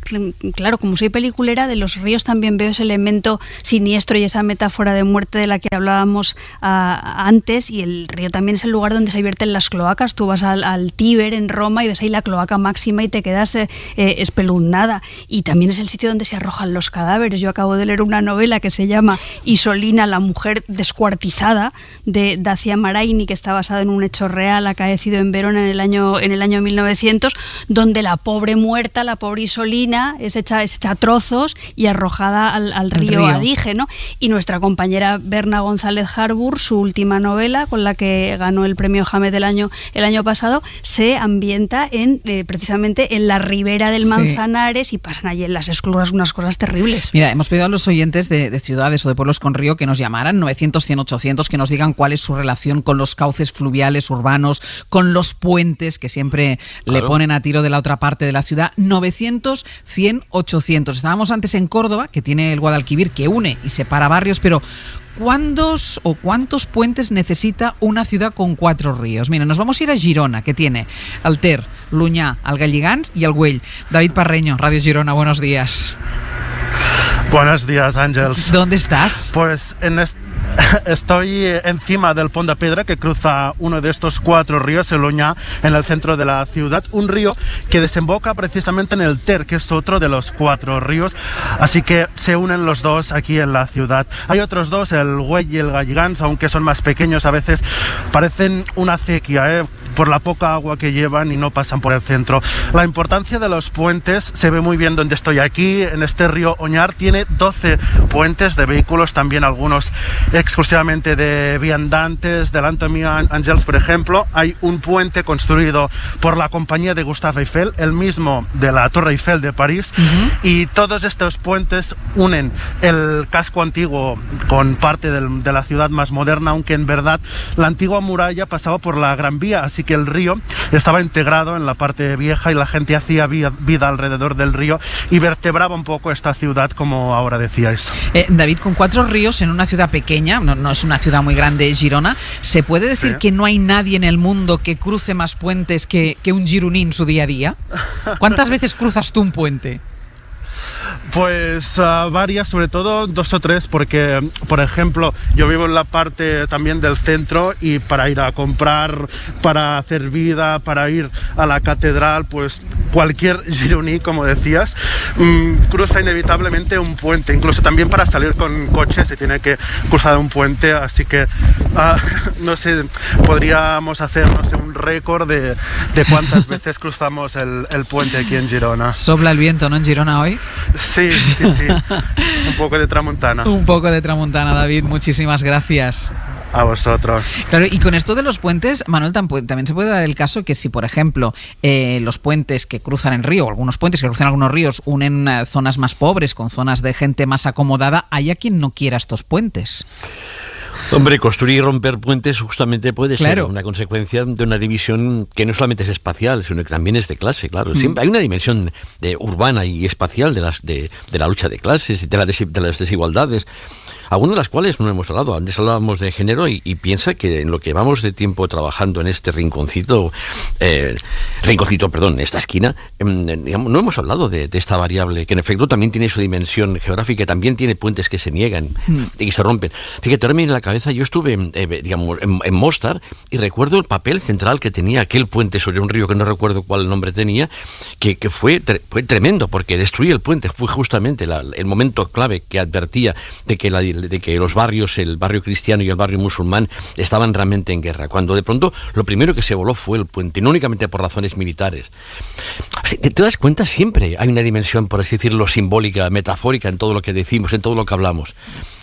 claro, como soy peliculera, de los ríos también veo ese elemento siniestro y esa metáfora de muerte de la que hablábamos antes, y el río también es el lugar donde se vierten las cloacas. Tú vas al Tíber en Roma y ves ahí la cloaca máxima y te quedas espeluznada. Y también es el sitio donde se arrojan los cadáveres. Yo acabo de leer una novela que se llama Isolina, la mujer descuartizada, de Dacia Maraini, que está basada en un hecho real acaecido en Verona en el año 1900, donde la pobre muerta, la pobre Isolina, es hecha a trozos y arrojada al río Adige, ¿no? Y nuestra compañera Berna González Harbour, su última novela, con la que ganó el premio Hamed el año pasado, se ambienta precisamente en la ribera del Manzanares, y pasan allí en las escluras unas cosas terribles. Mira, hemos pedido a los oyentes de ciudades o de pueblos con río que nos llamaran, 900, 100, 800, que nos digan cuál es su relación con los cauces fluviales urbanos, con los puentes que siempre le ponen a tiro de la otra parte de la ciudad. 900, 100, 800. Estábamos antes en Córdoba, que tiene el Guadalquivir, que une y separa barrios, pero ¿cuántos puentes necesita una ciudad con 4 ríos? Mira, nos vamos a ir a Girona, que tiene el Ter, l'Unyà, el Galligans y el Güell. David Parreño, Radio Girona, buenos días. Buenos días, Ángels. ¿Dónde estás? Pues estoy encima del Pont de Pedra, que cruza uno de estos 4 ríos, el Unyà, en el centro de la ciudad. Un río que desemboca precisamente en el Ter, que es otro de los 4 ríos. Así que se unen los dos aquí en la ciudad. Hay otros dos, el Güell y el Galligans, aunque son más pequeños, a veces parecen una acequia, por la poca agua que llevan y no pasan por el centro. La importancia de los puentes se ve muy bien donde estoy aquí. En este río Onyar tiene 12 puentes de vehículos, también algunos exclusivamente de viandantes. Delante mío, Ángels, por ejemplo, hay un puente construido por la compañía de Gustave Eiffel, el mismo de la Torre Eiffel de París, y todos estos puentes unen el casco antiguo con parte de la ciudad más moderna, aunque en verdad la antigua muralla pasaba por la Gran Vía, así que el río estaba integrado en la parte vieja y la gente hacía vida alrededor del río y vertebraba un poco esta ciudad, como ahora decíais. David, con 4 ríos en una ciudad pequeña, no es una ciudad muy grande, Girona, ¿se puede decir que no hay nadie en el mundo que cruce más puentes que un gironí en su día a día? ¿Cuántas veces cruzas tú un puente? Pues varias, sobre todo 2 o 3, porque, por ejemplo, yo vivo en la parte también del centro y para ir a comprar, para hacer vida, para ir a la catedral, pues cualquier gironí, como decías, cruza inevitablemente un puente. Incluso también para salir con coche se tiene que cruzar un puente, así que no sé, podríamos hacer un récord de cuántas veces cruzamos el puente aquí en Girona. Sopla el viento, ¿no, en Girona hoy? Sí. Un poco de tramontana. Un poco de tramontana, David. Muchísimas gracias. A vosotros. Claro, y con esto de los puentes, Manuel, también se puede dar el caso que si, por ejemplo, los puentes que cruzan el río, o algunos puentes que cruzan algunos ríos, unen zonas más pobres con zonas de gente más acomodada, haya quien no quiera estos puentes. Hombre, construir y romper puentes justamente puede ser una consecuencia de una división que no solamente es espacial, sino que también es de clase, claro. Siempre hay una dimensión urbana y espacial de la lucha de clases y de las desigualdades, algunas de las cuales no hemos hablado. Antes hablábamos de género y piensa que en lo que vamos de tiempo trabajando en este rinconcito, esta esquina, digamos, no hemos hablado de esta variable, que en efecto también tiene su dimensión geográfica, también tiene puentes que se niegan y que se rompen. Fíjate, ahora me viene a la cabeza, yo estuve en Mostar y recuerdo el papel central que tenía aquel puente sobre un río que no recuerdo cuál nombre tenía, que fue tremendo, porque destruir el puente fue justamente el momento clave que advertía de que los barrios, el barrio cristiano y el barrio musulmán, estaban realmente en guerra, cuando de pronto lo primero que se voló fue el puente, no únicamente por razones militares. ¿Te das cuenta? Siempre hay una dimensión, por así decirlo, simbólica, metafórica en todo lo que decimos, en todo lo que hablamos.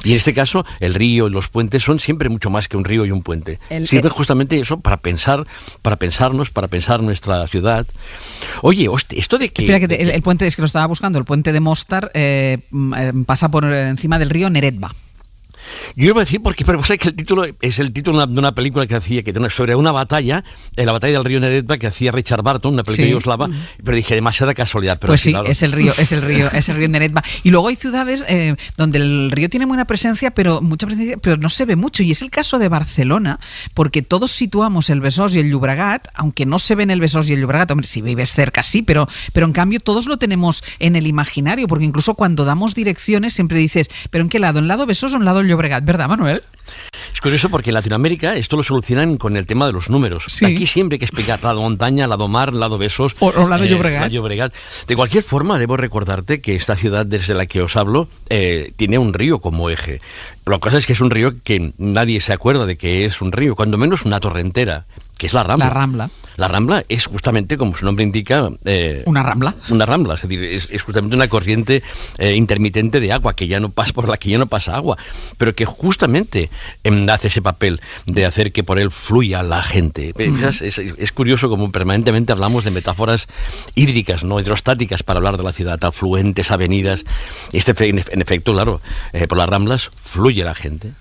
Y en este caso, el río y los puentes son siempre mucho más que un río y un puente. Sirve justamente eso para pensarnos, para pensar nuestra ciudad. Oye, esto de que... Espera, que el puente, es que lo estaba buscando, el puente de Mostar pasa por encima del río Neretva. Yo iba a decir pero pasa que el título es el título de una película que hacía sobre una batalla, la batalla del río Neretva, que hacía Richard Barton, una película yugoslava, pero dije demasiada casualidad. Pero pues sí, claro. es el río Neretva. Y luego hay ciudades donde el río tiene mucha presencia, pero no se ve mucho. Y es el caso de Barcelona, porque todos situamos el Besòs y el Llobregat, aunque no se ven el Besòs y el Llobregat. Hombre, si vives cerca sí, pero en cambio todos lo tenemos en el imaginario, porque incluso cuando damos direcciones siempre dices, ¿pero en qué lado? ¿En lado Besòs o en lado el Llobregat? ¿Verdad, Manuel? curioso porque en Latinoamérica esto lo solucionan con el tema de los números. Sí. Aquí siempre hay que explicar lado montaña, lado mar, lado Besos. O lado Llobregat. Lado Llobregat. De cualquier forma, debo recordarte que esta ciudad desde la que os hablo tiene un río como eje. Lo que pasa es que es un río que nadie se acuerda de que es un río, cuando menos una torrentera, que es la Rambla. La Rambla. La Rambla es justamente, como su nombre indica... una rambla. Una rambla, es decir, es justamente una corriente intermitente de agua, que ya no pasa, por la que ya no pasa agua, pero que justamente hace ese papel de hacer que por él fluya la gente. Es curioso como permanentemente hablamos de metáforas hídricas, no hidrostáticas, para hablar de la ciudad, afluentes, avenidas. En efecto, claro, por las Ramblas fluye la gente.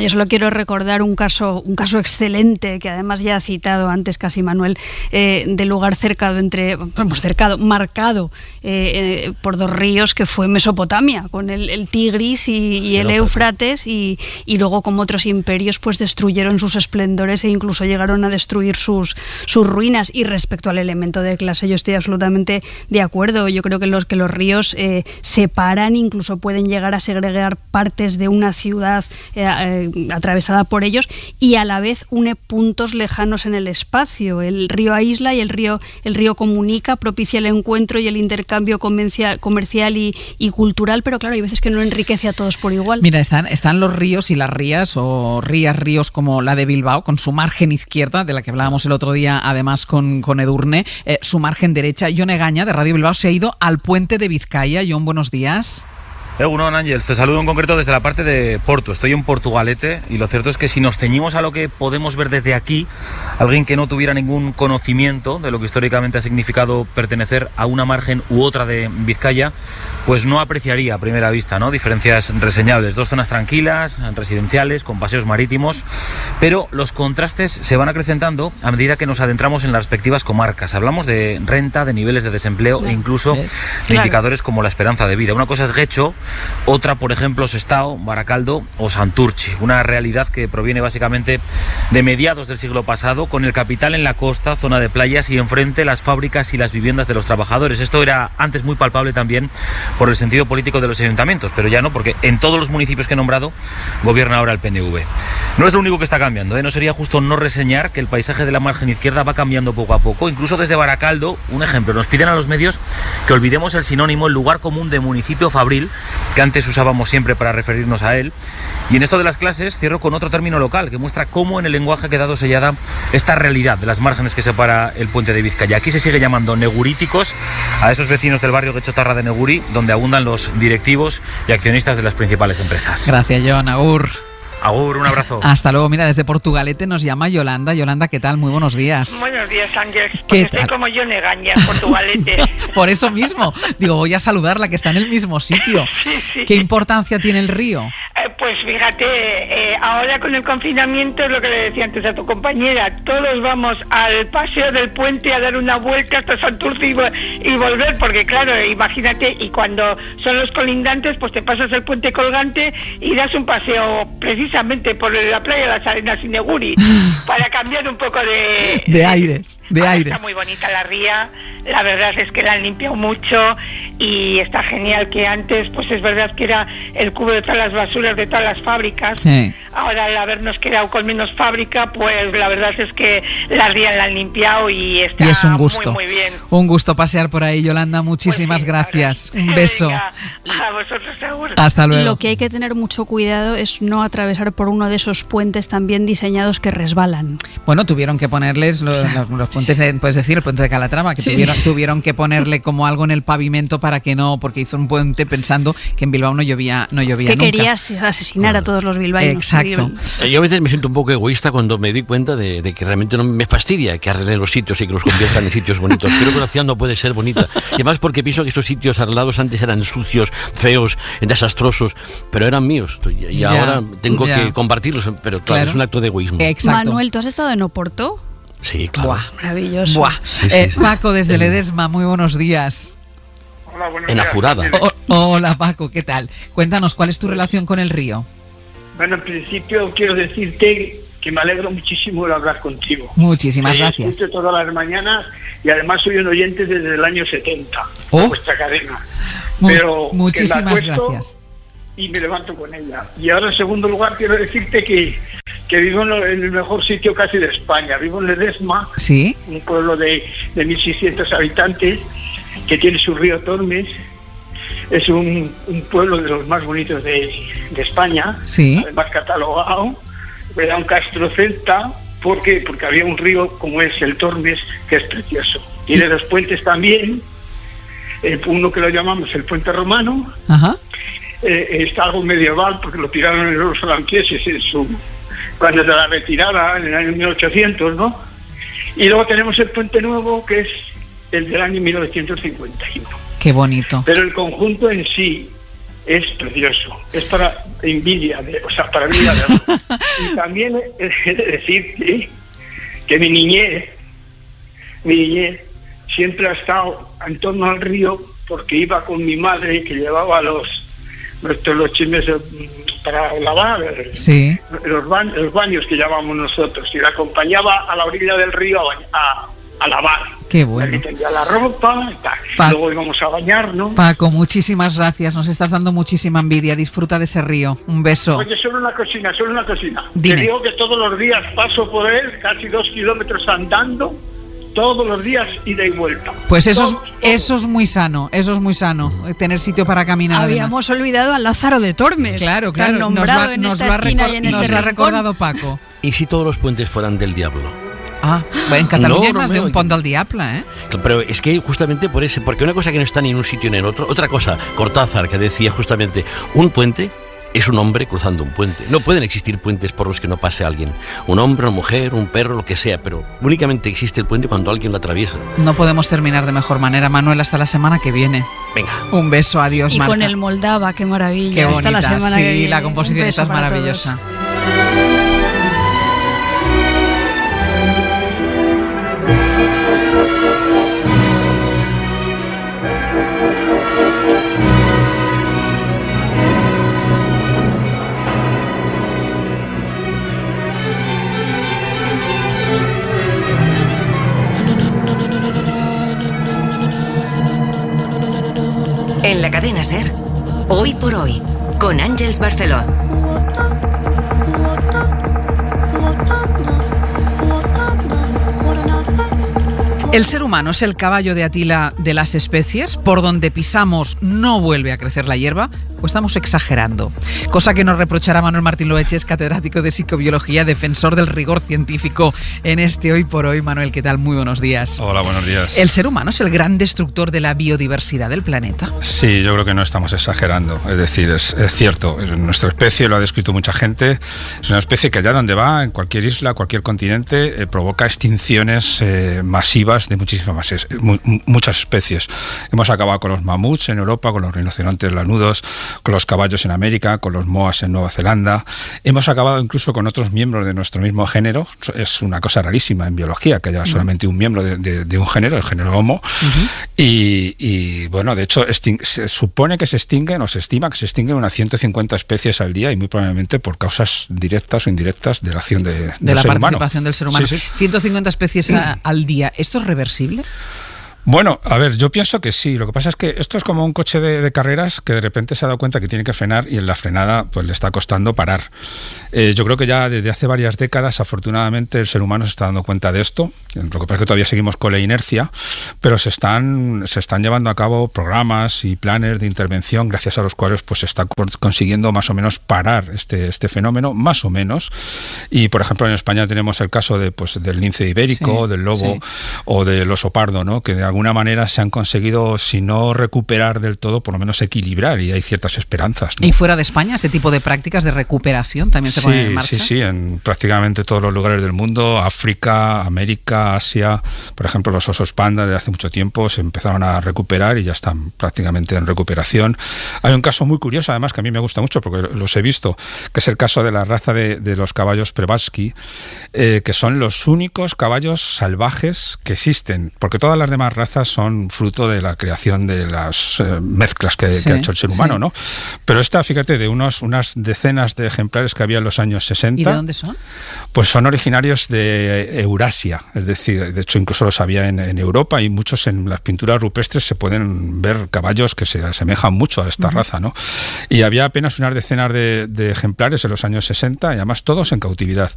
Yo solo quiero recordar un caso excelente, que además ya ha citado antes casi Manuel, del lugar marcado por dos ríos, que fue Mesopotamia, con el Tigris y el Éufrates, y luego como otros imperios pues destruyeron sus esplendores e incluso llegaron a destruir sus ruinas. Y respecto al elemento de clase, yo estoy absolutamente de acuerdo. Yo creo que los ríos separan, incluso pueden llegar a segregar partes de una ciudad atravesada por ellos, y a la vez une puntos lejanos en el espacio. El río aísla y el río comunica, propicia el encuentro y el intercambio comercial y cultural, pero claro, hay veces que no enriquece a todos por igual. Mira, están los ríos y las rías, o ríos como la de Bilbao, con su margen izquierda, de la que hablábamos el otro día, además con Edurne, su margen derecha. Jon Egaña, de Radio Bilbao, se ha ido al puente de Vizcaya. Jon, buenos días. Egunon, Ángels, te saludo en concreto desde la parte de Porto. Estoy en Portugalete y lo cierto es que si nos ceñimos a lo que podemos ver desde aquí, alguien que no tuviera ningún conocimiento de lo que históricamente ha significado pertenecer a una margen u otra de Vizcaya, pues no apreciaría a primera vista, ¿no?, diferencias reseñables. Dos zonas tranquilas, residenciales, con paseos marítimos, pero los contrastes se van acrecentando a medida que nos adentramos en las respectivas comarcas. Hablamos de renta, de niveles de desempleo e incluso de indicadores como la esperanza de vida. Una cosa es Guecho, otra, por ejemplo, Sestao, Baracaldo o Santurchi. Una realidad que proviene básicamente de mediados del siglo pasado, con el capital en la costa, zona de playas, y enfrente las fábricas y las viviendas de los trabajadores. Esto era antes muy palpable también por el sentido político de los ayuntamientos, pero ya no, porque en todos los municipios que he nombrado gobierna ahora el PNV. No es lo único que está cambiando, ¿eh? No sería justo no reseñar que el paisaje de la margen izquierda va cambiando poco a poco. Incluso desde Baracaldo, un ejemplo, nos piden a los medios que olvidemos el sinónimo, el lugar común de municipio fabril, que antes usábamos siempre para referirnos a él. Y en esto de las clases cierro con otro término local que muestra cómo en el lenguaje ha quedado sellada esta realidad de las márgenes que separa el puente de Vizcaya. Aquí se sigue llamando neguríticos a esos vecinos del barrio de Chotarra de Neguri, donde abundan los directivos y accionistas de las principales empresas. Gracias, Jon. Agur. Agur, un abrazo. Hasta luego. Mira, desde Portugalete nos llama Yolanda. Yolanda, ¿qué tal? Muy buenos días. Buenos días, Ángel. ¿Qué Estoy tal? como Jon Egaña, Portugalete. Por eso mismo. Digo, voy a saludarla, que está en el mismo sitio. Sí. ¿Qué importancia tiene el río? Pues fíjate, ahora con el confinamiento, es lo que le decía antes a tu compañera, todos vamos al paseo del puente a dar una vuelta hasta Santurce y volver, porque claro, imagínate, y cuando son los colindantes, pues te pasas el puente colgante y das un paseo precisamente por la playa de las Arenas y Neguri, para cambiar un poco de aires. Está muy bonita la ría, la verdad es que la han limpiado mucho y está genial, que antes pues es verdad que era el cubo de todas las basuras de todas las fábricas. Sí. Ahora, al habernos quedado con menos fábrica, pues la verdad es que la ría la han limpiado y está es un gusto. Muy bien. Un gusto pasear por ahí, Yolanda. Muchísimas gracias. Un beso. Venga, a vosotros, seguro. Hasta luego. Lo que hay que tener mucho cuidado es no atravesar por uno de esos puentes también diseñados que resbalan. Bueno, tuvieron que ponerles los puentes, puedes decir, el puente de Calatrava, que tuvieron que ponerle como algo en el pavimento para que no, porque hizo un puente pensando que en Bilbao no llovía que nunca. Querías asesinar a todos los bilbaínos. Exacto. Yo a veces me siento un poco egoísta cuando me di cuenta de que realmente no me fastidia que arreglen los sitios y que los conviertan en sitios bonitos. Creo que la ciudad no puede ser bonita. Y además porque pienso que estos sitios arreglados antes eran sucios, feos, desastrosos, pero eran míos. Y ahora tengo que compartirlos, pero claro, es un acto de egoísmo. Exacto. Manuel, ¿tú has estado en Oporto? Sí, claro. Buah, maravilloso. Buah. Sí. Paco, desde Ledesma, muy buenos días. Hola, buenos días. En Afurada. Hola, Paco, ¿qué tal? Cuéntanos, ¿cuál es tu relación con el río? Bueno, en principio quiero decirte que me alegro muchísimo de hablar contigo. Muchísimas gracias. Escucho todas las mañanas y además soy un oyente desde el año 70, vuestra cadena. Pero muchísimas gracias. Y me levanto con ella. Y ahora, en segundo lugar, quiero decirte que que vivo en el mejor sitio casi de España. Vivo en Ledesma, ¿sí? Un pueblo de 1.600 habitantes que tiene su río Tormes. Es un pueblo de los más bonitos de España, sí. Además catalogado. Era un castro celta porque había un río como es el Tormes, que es precioso. Tiene dos puentes también, uno que lo llamamos el puente romano. Ajá. Está algo medieval porque lo tiraron los franceses cuando de la retirada en el año 1800, ¿no? Y luego tenemos el puente nuevo, que es el del año 1951. Qué bonito. Pero el conjunto en sí es precioso, es para envidia, para vida de amor. Y también he de decir que mi niñez siempre ha estado en torno al río, porque iba con mi madre, que llevaba los chismes para lavar, sí. los baños que llamamos nosotros, y la acompañaba a la orilla del río a lavar. Qué bueno. Le tendía la ropa y tal. Luego íbamos a bañarnos. Paco, muchísimas gracias. Nos estás dando muchísima envidia. Disfruta de ese río. Un beso. Oye, solo una cosina. Dime. Te digo que todos los días paso por él, casi 2 kilómetros andando, todos los días ida y vuelta. Pues eso es muy sano, tener sitio para caminar. Habíamos olvidado al Lázaro de Tormes. Claro. Tan nombrado en esta esquina y en este rincón. Nos lo ha recordado Paco. ¿Y si todos los puentes fueran del diablo? En Cataluña hay más de un pont del diable, ¿eh? Pero es que justamente porque una cosa que no está ni en un sitio ni en otro, otra cosa, Cortázar, que decía justamente, un puente es un hombre cruzando un puente. No pueden existir puentes por los que no pase alguien. Un hombre, una mujer, un perro, lo que sea, pero únicamente existe el puente cuando alguien lo atraviesa. No podemos terminar de mejor manera, Manuel, hasta la semana que viene. Venga. Un beso, adiós, Y Marta. con el Moldava, qué maravilla. Qué bonita, hasta la semana que viene. La composición esta es maravillosa. En la cadena SER, Hoy por Hoy, con Àngels Barceló. El ser humano es el caballo de Atila de las especies. Por donde pisamos no vuelve a crecer la hierba, o estamos exagerando. Cosa que nos reprochará Manuel Martín Loeches, catedrático de psicobiología, defensor del rigor científico en este Hoy por Hoy. Manuel, ¿qué tal? Muy buenos días. Hola, buenos días. ¿El ser humano es el gran destructor de la biodiversidad del planeta? Sí, yo creo que no estamos exagerando. Es decir, es cierto. Nuestra especie, lo ha descrito mucha gente, es una especie que allá donde va, en cualquier isla, cualquier continente, provoca extinciones masivas de muchas especies. Hemos acabado con los mamuts en Europa, con los rinocerontes lanudos, con los caballos en América, con los moas en Nueva Zelanda. Hemos acabado incluso con otros miembros de nuestro mismo género. Es una cosa rarísima en biología que haya solamente un miembro de un género, el género Homo. Y bueno, de hecho, se supone que se extinguen, o se estima que se extinguen unas 150 especies al día, y muy probablemente por causas directas o indirectas de la acción del ser humano. De la participación del ser humano. Sí, sí. 150 especies al día. ¿Esto es reversible? Bueno, a ver, yo pienso que sí. Lo que pasa es que esto es como un coche de carreras que de repente se ha dado cuenta que tiene que frenar, y en la frenada pues le está costando parar. Yo creo que ya desde hace varias décadas, afortunadamente, el ser humano se está dando cuenta de esto. Lo que pasa es que todavía seguimos con la inercia, pero se están llevando a cabo programas y planes de intervención gracias a los cuales pues se está consiguiendo más o menos parar este fenómeno, más o menos. Y por ejemplo en España tenemos el caso del lince ibérico, del lobo o del oso pardo, ¿no? Que de alguna manera se han conseguido, si no recuperar del todo, por lo menos equilibrar, y hay ciertas esperanzas, ¿no? ¿Y fuera de España este tipo de prácticas de recuperación también se ponen en marcha? Sí, en prácticamente todos los lugares del mundo, África, América, Asia. Por ejemplo, los osos panda de hace mucho tiempo se empezaron a recuperar y ya están prácticamente en recuperación. Hay un caso muy curioso, además, que a mí me gusta mucho porque los he visto, que es el caso de la raza de los caballos Prevastki, que son los únicos caballos salvajes que existen, porque todas las demás razas son fruto de la creación de las mezclas que ha hecho el ser humano, ¿no? Pero esta, fíjate, de unas decenas de ejemplares que había en los años 60. ¿Y de dónde son? Pues son originarios de Eurasia, es decir, de hecho incluso los había en Europa, y muchos en las pinturas rupestres se pueden ver caballos que se asemejan mucho a esta raza, ¿no? Y había apenas unas decenas de ejemplares en los años 60, y además todos en cautividad.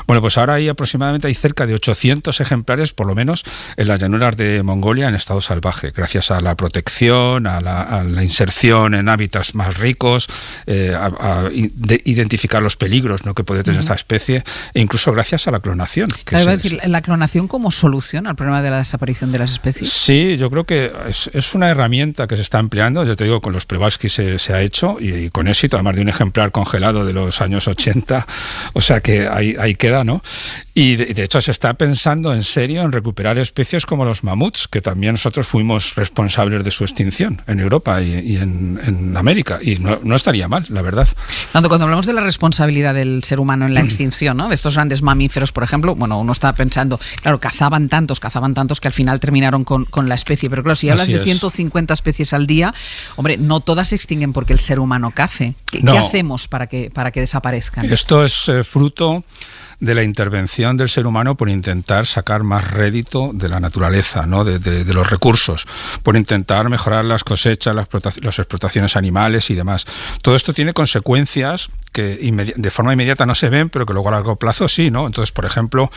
Bueno, pues ahora aproximadamente hay cerca de 800 ejemplares, por lo menos, en las llanuras de Mongolia en estado salvaje, gracias a la protección, a la inserción en hábitats más ricos, a identificar los peligros, ¿no?, que puede tener esta especie, e incluso gracias a la clonación. Claro, iba a decir, ¿la clonación como solución al problema de la desaparición de las especies? Sí, yo creo que es una herramienta que se está empleando. Yo te digo, con los Przewalski se ha hecho, y con éxito, además de un ejemplar congelado de los años 80, o sea que ahí queda, ¿no? Y de hecho se está pensando en serio en recuperar especies como los mamuts, que también nosotros fuimos responsables de su extinción en Europa y en América, y no estaría mal, la verdad. Cuando hablamos de la responsabilidad del ser humano en la extinción, ¿no?, de estos grandes mamíferos, por ejemplo, bueno, uno está pensando, claro, cazaban tantos que al final terminaron con la especie, pero claro, si hablas de 150 especies al día, hombre, no todas se extinguen porque el ser humano cace. ¿Qué hacemos para que desaparezcan? Esto es fruto de la intervención del ser humano por intentar sacar más rédito de la naturaleza, ¿no?, de los recursos, por intentar mejorar las cosechas, las explotaciones animales y demás. Todo esto tiene consecuencias que de forma inmediata no se ven, pero que luego a largo plazo sí, ¿no? Entonces, por ejemplo,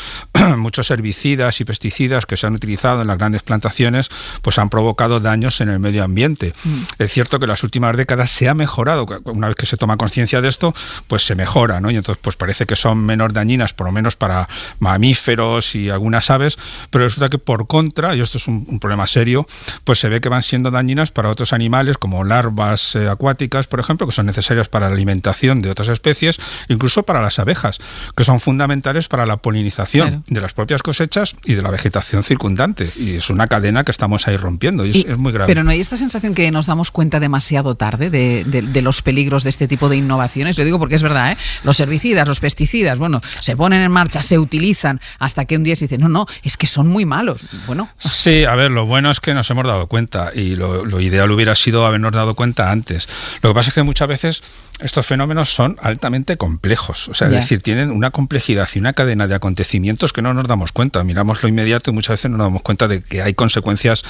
muchos herbicidas y pesticidas que se han utilizado en las grandes plantaciones pues han provocado daños en el medio ambiente. Es cierto que en las últimas décadas se ha mejorado. Una vez que se toma conciencia de esto, pues se mejora, ¿no? Y entonces pues parece que son menos dañinas, por lo menos para mamíferos y algunas aves, pero resulta que por contra, y esto es un problema serio, pues se ve que van siendo dañinas para otros animales, como larvas acuáticas, por ejemplo, que son necesarias para la alimentación de otras especies, incluso para las abejas, que son fundamentales para la polinización de las propias cosechas y de la vegetación circundante. Y es una cadena que estamos ahí rompiendo, y es muy grave. Pero ¿no hay esta sensación que nos damos cuenta demasiado tarde de los peligros de este tipo de innovaciones? Yo digo porque es verdad, los herbicidas, los pesticidas, bueno, se ponen en marcha, se utilizan, hasta que un día se dice, no, es que son muy malos. Bueno. Sí, a ver, lo bueno es que nos hemos dado cuenta, y lo ideal hubiera sido habernos dado cuenta antes. Lo que pasa es que muchas veces estos fenómenos son altamente complejos, o sea, es decir, tienen una complejidad y una cadena de acontecimientos que no nos damos cuenta. Miramos lo inmediato y muchas veces no nos damos cuenta de que hay consecuencias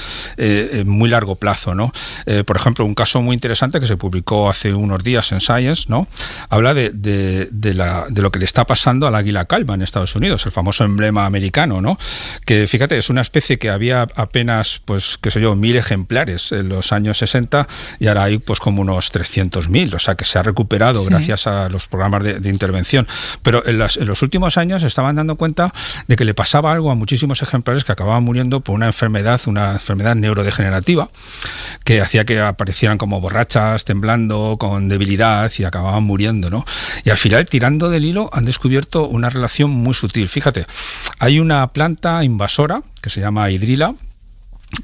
muy largo plazo, ¿no? Por ejemplo, un caso muy interesante que se publicó hace unos días en Science, ¿no?, habla de lo que le está pasando al águila calva en Estados Unidos, el famoso emblema americano, ¿no? Que fíjate, es una especie que había apenas, pues, 1.000 ejemplares en los años 60, y ahora hay pues como unos 300.000, o sea que se ha recuperado gracias a los programas de intervención. Pero en los últimos años se estaban dando cuenta de que le pasaba algo a muchísimos ejemplares que acababan muriendo por una enfermedad neurodegenerativa, que hacía que aparecieran como borrachas, temblando, con debilidad, y acababan muriendo, ¿no? Y al final, tirando del hilo, han descubierto una relación muy sutil. Fíjate, hay una planta invasora que se llama hidrila,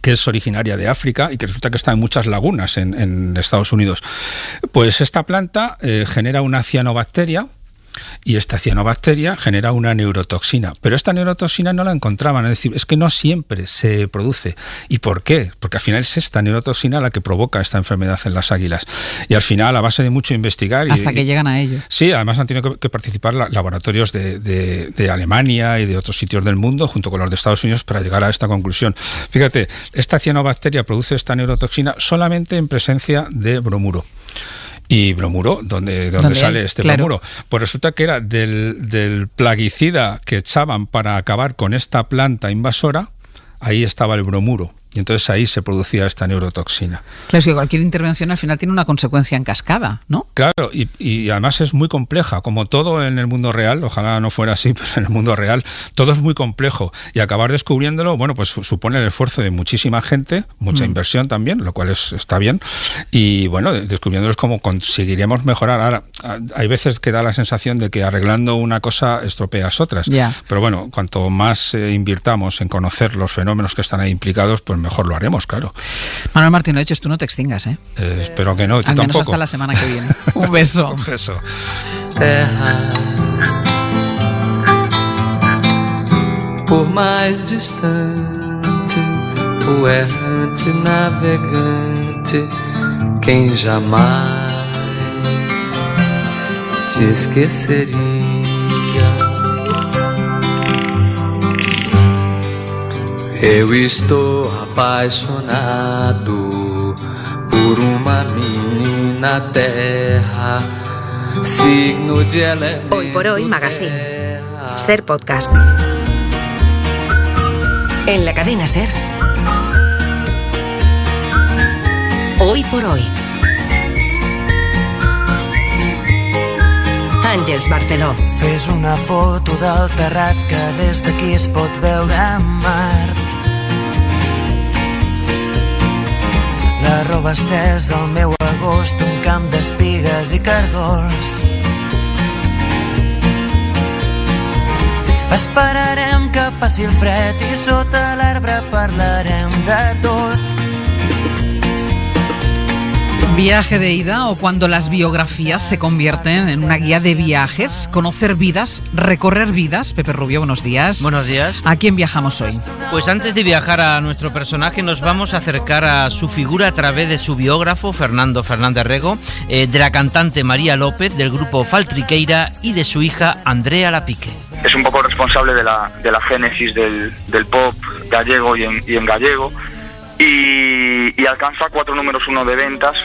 que es originaria de África y que resulta que está en muchas lagunas en Estados Unidos. Pues esta planta genera una cianobacteria, y esta cianobacteria genera una neurotoxina, pero esta neurotoxina no la encontraban, es decir, es que no siempre se produce. ¿Y por qué? Porque al final es esta neurotoxina la que provoca esta enfermedad en las águilas, y al final, a base de mucho investigar hasta que llegan a ello. Sí, además han tenido que participar laboratorios de Alemania y de otros sitios del mundo junto con los de Estados Unidos para llegar a esta conclusión. Fíjate, esta cianobacteria produce esta neurotoxina solamente en presencia de bromuro. ¿Y bromuro? ¿Dónde sale este bromuro? Pues resulta que era del plaguicida que echaban para acabar con esta planta invasora, ahí estaba el bromuro. Y entonces ahí se producía esta neurotoxina. Claro, es que cualquier intervención al final tiene una consecuencia en cascada, ¿no? Claro, y además es muy compleja, como todo en el mundo real. Ojalá no fuera así, pero en el mundo real todo es muy complejo, y acabar descubriéndolo, bueno, pues supone el esfuerzo de muchísima gente, mucha inversión también, lo cual está bien, y bueno, descubriéndolo es como conseguiremos mejorar. Ahora, hay veces que da la sensación de que arreglando una cosa estropeas otras, pero bueno, cuanto más invirtamos en conocer los fenómenos que están ahí implicados, pues mejor lo haremos, claro. Manuel Martín Leches, tú no te extingas, ¿eh? Espero que no, tú al menos tampoco. Hasta la semana que viene. Un beso. Un beso. Terra, por mais distante, o errante navegante, quem jamais te esqueceria. Eu estou apaixonado por uma menina terra, signo de elemento. Hoy por hoy Magazine. Ser Podcast. En la cadena Ser. Hoy por hoy. Àngels Barceló. Fes una foto del terrat que des d'aquí es pot veure Mart. La roba estesa al meu agost, un camp d'espigues i cargols. Esperarem que passi el fred i sota l'arbre parlarem de tot. Viaje de ida, o cuando las biografías se convierten en una guía de viajes, conocer vidas, recorrer vidas. Pepe Rubio, buenos días. Buenos días. ¿A quién viajamos hoy? Pues antes de viajar a nuestro personaje nos vamos a acercar a su figura a través de su biógrafo Fernando Fernández Rego, de la cantante María López, del grupo Faltriqueira y de su hija Andrea Lapique. Es un poco responsable de la génesis del pop gallego y en gallego. Y alcanza 4 números 1 de ventas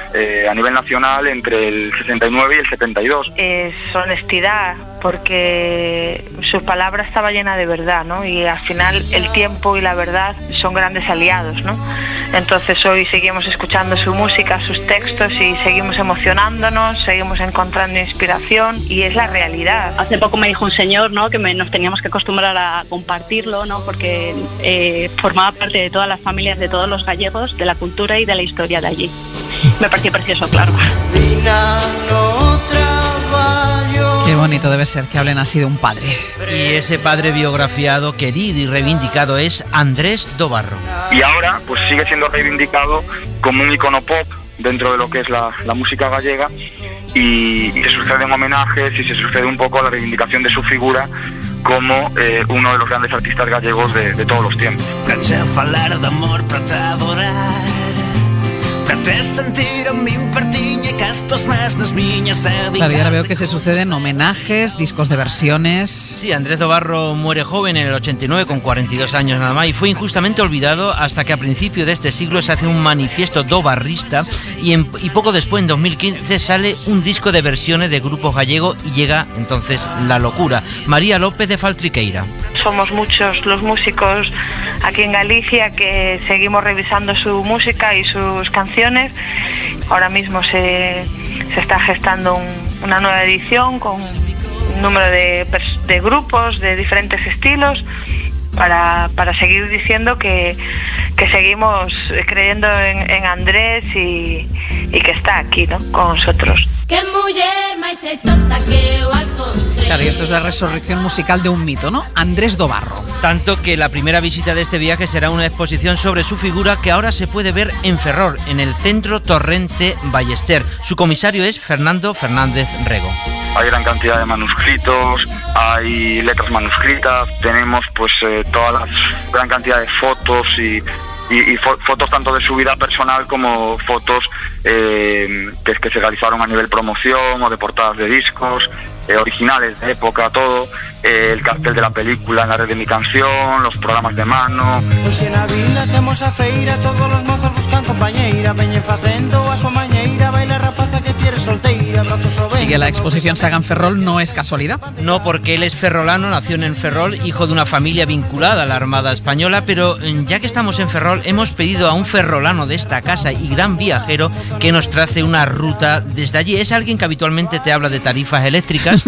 a nivel nacional entre el 69 y el 72. Es honestidad, porque su palabra estaba llena de verdad, ¿no? Y al final el tiempo y la verdad son grandes aliados, ¿no? Entonces hoy seguimos escuchando su música, sus textos y seguimos emocionándonos, seguimos encontrando inspiración y es la realidad. Hace poco me dijo un señor, ¿no?, que nos teníamos que acostumbrar a compartirlo, ¿no?, porque formaba parte de todas las familias de todos los gallegos, de la cultura y de la historia de allí. Me pareció precioso, claro. Qué bonito debe ser que hablen así de un padre. Y ese padre biografiado, querido y reivindicado es Andrés Dobarro. Y ahora pues sigue siendo reivindicado como un icono pop dentro de lo que es la música gallega y se suceden homenajes y se sucede un poco la reivindicación de su figura como uno de los grandes artistas gallegos de todos los tiempos. Falar d'amor per t'adorar, pretès sentir amb mi pertinya que estos més les miñas Claro, y ahora veo que se suceden homenajes, discos de versiones. Sí, Andrés Dobarro muere joven en el 89 con 42 años nada más y fue injustamente olvidado hasta que a principios de este siglo se hace un manifiesto dobarrista y poco después, en 2015, sale un disco de versiones de grupos gallegos y llega entonces la locura. María López de Faltriqueira. Somos muchos los músicos aquí en Galicia que seguimos revisando su música y sus canciones. Ahora mismo se está gestando una nueva edición con un número de grupos de diferentes estilos para seguir diciendo que seguimos creyendo en Andrés y que está aquí, ¿no?, con nosotros. Claro, y esto es la resurrección musical de un mito, ¿no? Andrés Dobarro. Tanto que la primera visita de este viaje será una exposición sobre su figura que ahora se puede ver en Ferrol, en el Centro Torrente Ballester. Su comisario es Fernando Fernández Rego. Hay gran cantidad de manuscritos, hay letras manuscritas, tenemos pues toda la gran cantidad de fotos y fotos tanto de su vida personal como fotos que se realizaron a nivel promoción o de portadas de discos, originales de época, todo, el cartel de la película en la red de Mi Canción, los programas de mano. Pois en a vila temos a feira, todos los mozos buscan compañeira, veñen facendo a súa mañeira, baila rapaza que quiere solteira, brazos o Y que la exposición se haga en Ferrol no es casualidad. No, porque él es ferrolano, nació en Ferrol, hijo de una familia vinculada a la Armada Española, pero ya que estamos en Ferrol, hemos pedido a un ferrolano de esta casa y gran viajero que nos trace una ruta desde allí. Es alguien que habitualmente te habla de tarifas eléctricas,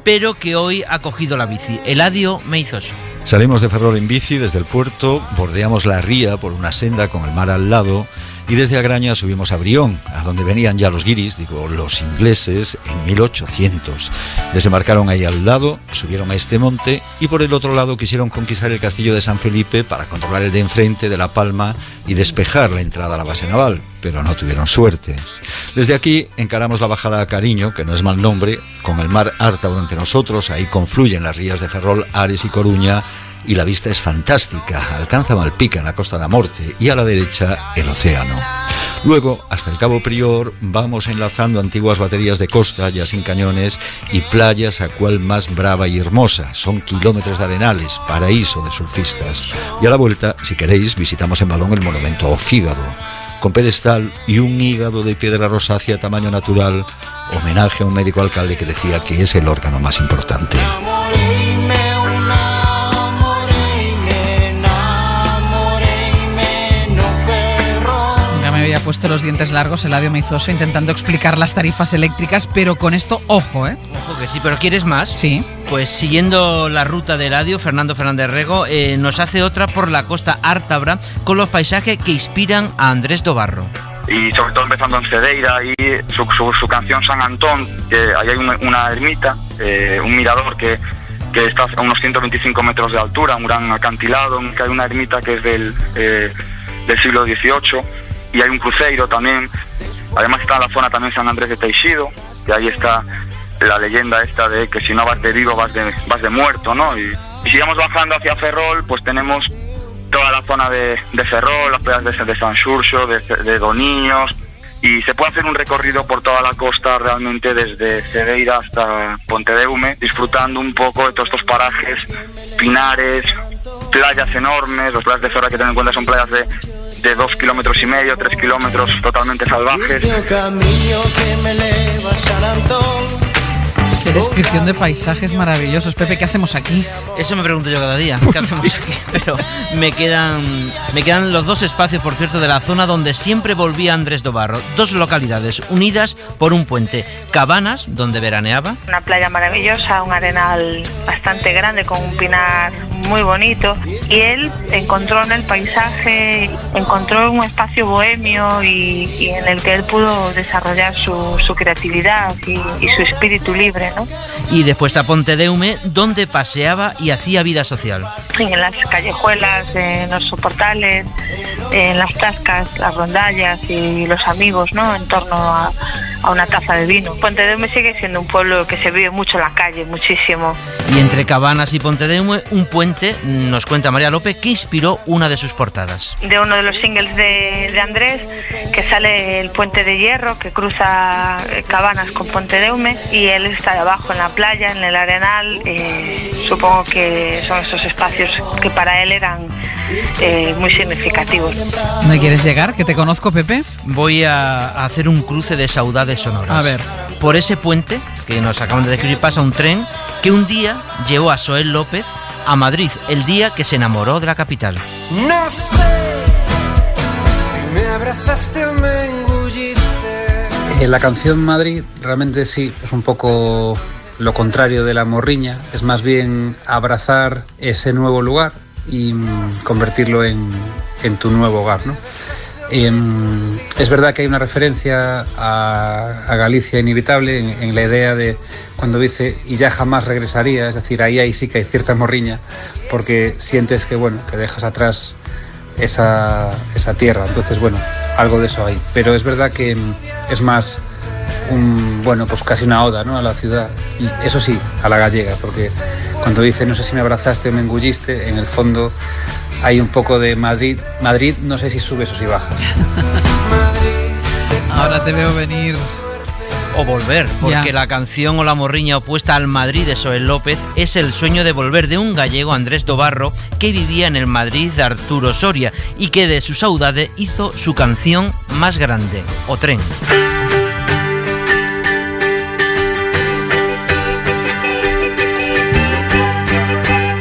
pero que hoy ha cogido la bici. Eladio Meizoso. Salimos de Ferrol en bici desde el puerto, bordeamos la ría por una senda con el mar al lado y desde Agraña subimos a Brión, a donde venían ya los guiris, los ingleses, en 1800. Desembarcaron ahí al lado, subieron a este monte y por el otro lado quisieron conquistar el castillo de San Felipe para controlar el de enfrente de La Palma y despejar la entrada a la base naval, pero no tuvieron suerte. Desde aquí encaramos la bajada a Cariño, que no es mal nombre, con el mar Ártauro entre nosotros, ahí confluyen las rías de Ferrol, Ares y Coruña, y la vista es fantástica. Alcanza Malpica en la Costa da Morte y a la derecha el océano. Luego, hasta el Cabo Prior, vamos enlazando antiguas baterías de costa ya sin cañones y playas a cual más brava y hermosa. Son kilómetros de arenales, paraíso de surfistas. Y a la vuelta, si queréis, visitamos en balón el monumento ao Fígado, con pedestal y un hígado de piedra rosácea tamaño natural, homenaje a un médico alcalde que decía que es el órgano más importante. Me había puesto los dientes largos Eladio Meizoso intentando explicar las tarifas eléctricas, pero con esto, ojo, ¿eh? Ojo que sí, pero ¿quieres más? Sí. Pues siguiendo la ruta de Eladio, Fernando Fernández Rego nos hace otra por la costa ártabra con los paisajes que inspiran a Andrés do Barro. Y sobre todo empezando en Cedeira y su canción San Antón, que ahí hay una ermita, un mirador que está a unos 125 metros de altura, un gran acantilado, que hay una ermita que es del siglo XVIII. Y hay un cruceiro también. Además está en la zona también San Andrés de Teixido, que ahí está la leyenda esta de que si no vas de vivo vas de muerto, ¿no? Y si vamos bajando hacia Ferrol, pues tenemos toda la zona de Ferrol, las playas de San Xurxo, de Doniños, y se puede hacer un recorrido por toda la costa realmente desde Cedeira hasta Pontedeume, disfrutando un poco de todos estos parajes, pinares, playas enormes. Las playas de Ferrol, que tener en cuenta, son playas de 2,5 kilómetros, 3 kilómetros totalmente salvajes. Qué descripción de paisajes maravillosos. Pepe, ¿qué hacemos aquí? Eso me pregunto yo cada día, ¿qué hacemos aquí? Pero me quedan los dos espacios, por cierto, de la zona donde siempre volvía Andrés do Barro. Dos localidades unidas por un puente. Cabanas, donde veraneaba. Una playa maravillosa, un arenal bastante grande con un pinar muy bonito. Y él encontró en el paisaje, encontró un espacio bohemio y en el que él pudo desarrollar su creatividad y su espíritu libre, ¿no? Y después está Pontedeume, donde paseaba y hacía vida social. En las callejuelas, en los soportales, en las tascas, las rondallas y los amigos, ¿no? En torno a una taza de vino. Pontedeume sigue siendo un pueblo que se vive mucho en la calle, muchísimo. Y entre Cabanas y Pontedeume, un puente, nos cuenta María López, que inspiró una de sus portadas. De uno de los singles de Andrés, que sale el puente de hierro que cruza Cabanas con Pontedeume, y él está abajo en la playa, en el arenal. Supongo que son esos espacios que para él eran muy significativos. ¿No quieres llegar? ¿Que te conozco, Pepe? Voy a hacer un cruce de saudades sonoras. A ver. Por ese puente que nos acaban de describir pasa un tren que un día llevó a Soel López a Madrid, el día que se enamoró de la capital. No sé si me abrazaste o me engulliste. La canción Madrid realmente sí, es un poco lo contrario de la morriña, es más bien abrazar ese nuevo lugar y convertirlo en tu nuevo hogar, ¿no? Es verdad que hay una referencia a Galicia inevitable en la idea de cuando dice y ya jamás regresaría, es decir, ahí sí que hay cierta morriña porque sientes que bueno, que dejas atrás esa tierra, entonces bueno, algo de eso hay, pero es verdad que es más pues casi una oda, ¿no?, a la ciudad, y eso sí, a la gallega, porque cuando dice no sé si me abrazaste o me engulliste, en el fondo hay un poco de Madrid, no sé si subes o si bajas. Ahora te veo venir. O volver, porque Ya. la canción o la morriña opuesta al Madrid de Soel López es el sueño de volver de un gallego, Andrés do Barro, que vivía en el Madrid de Arturo Soria y que de su saudade hizo su canción más grande, O Tren.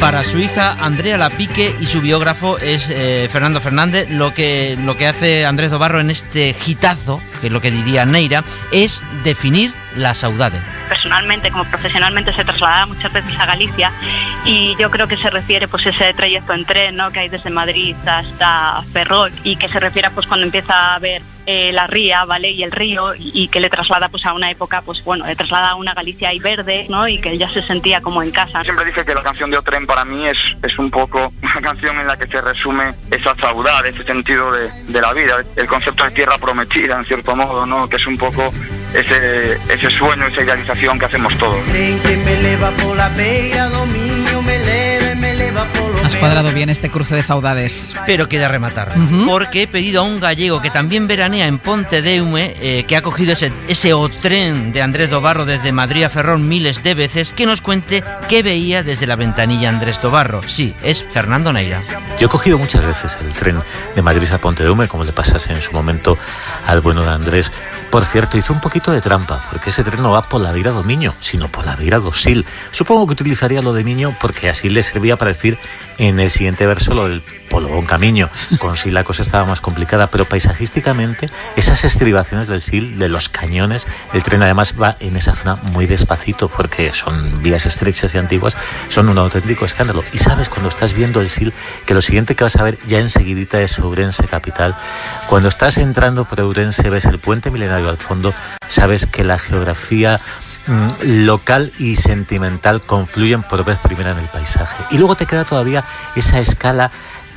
Para su hija Andrea Lapique y su biógrafo es Fernando Fernández, lo que hace Andrés do Barro en este hitazo, que es lo que diría Neira, es definir la saudade. Personalmente como profesionalmente se trasladaba muchas veces a Galicia y yo creo que se refiere pues ese trayecto en tren, ¿no?, que hay desde Madrid hasta Ferrol y que se refiere pues cuando empieza a ver la ría, ¿vale?, y el río y que le traslada pues a una época, pues bueno, le traslada a una Galicia ahí verde, ¿no?, y que ya se sentía como en casa. Siempre dije que la canción de O Tren para mí es un poco una canción en la que se resume esa saudade, ese sentido de la vida, el concepto de tierra prometida en cierto modo, ¿no?, que es un poco ese sueño, esa idealización que hacemos todos. Tren que me leva pola beira do miño, me leva Has cuadrado bien este cruce de saudades. Pero queda rematar, porque he pedido a un gallego que también veranea en Pontedeume, que ha cogido ese tren de Andrés Dobarro desde Madrid a Ferrol miles de veces, que nos cuente qué veía desde la ventanilla Andrés Dobarro. Sí, es Fernando Neira. Yo he cogido muchas veces el tren de Madrid a Pontedeume, como le pasase en su momento al bueno de Andrés. Por cierto, hizo un poquito de trampa, porque ese tren no va por la Beira do Miño, sino por la Beira do Sil. Supongo que utilizaría lo de Miño porque así le servía para decir en el siguiente verso lo del polo bon camiño. Con Sil la cosa estaba más complicada, pero paisajísticamente esas estribaciones del Sil, de los cañones, el tren además va en esa zona muy despacito porque son vías estrechas y antiguas, son un auténtico escándalo. Y sabes, cuando estás viendo el Sil, que lo siguiente que vas a ver ya enseguidita es Ourense capital. Cuando estás entrando por Ourense ves el puente milenario al fondo, sabes que la geografía local y sentimental confluyen por vez primera en el paisaje. Y luego te queda todavía esa escala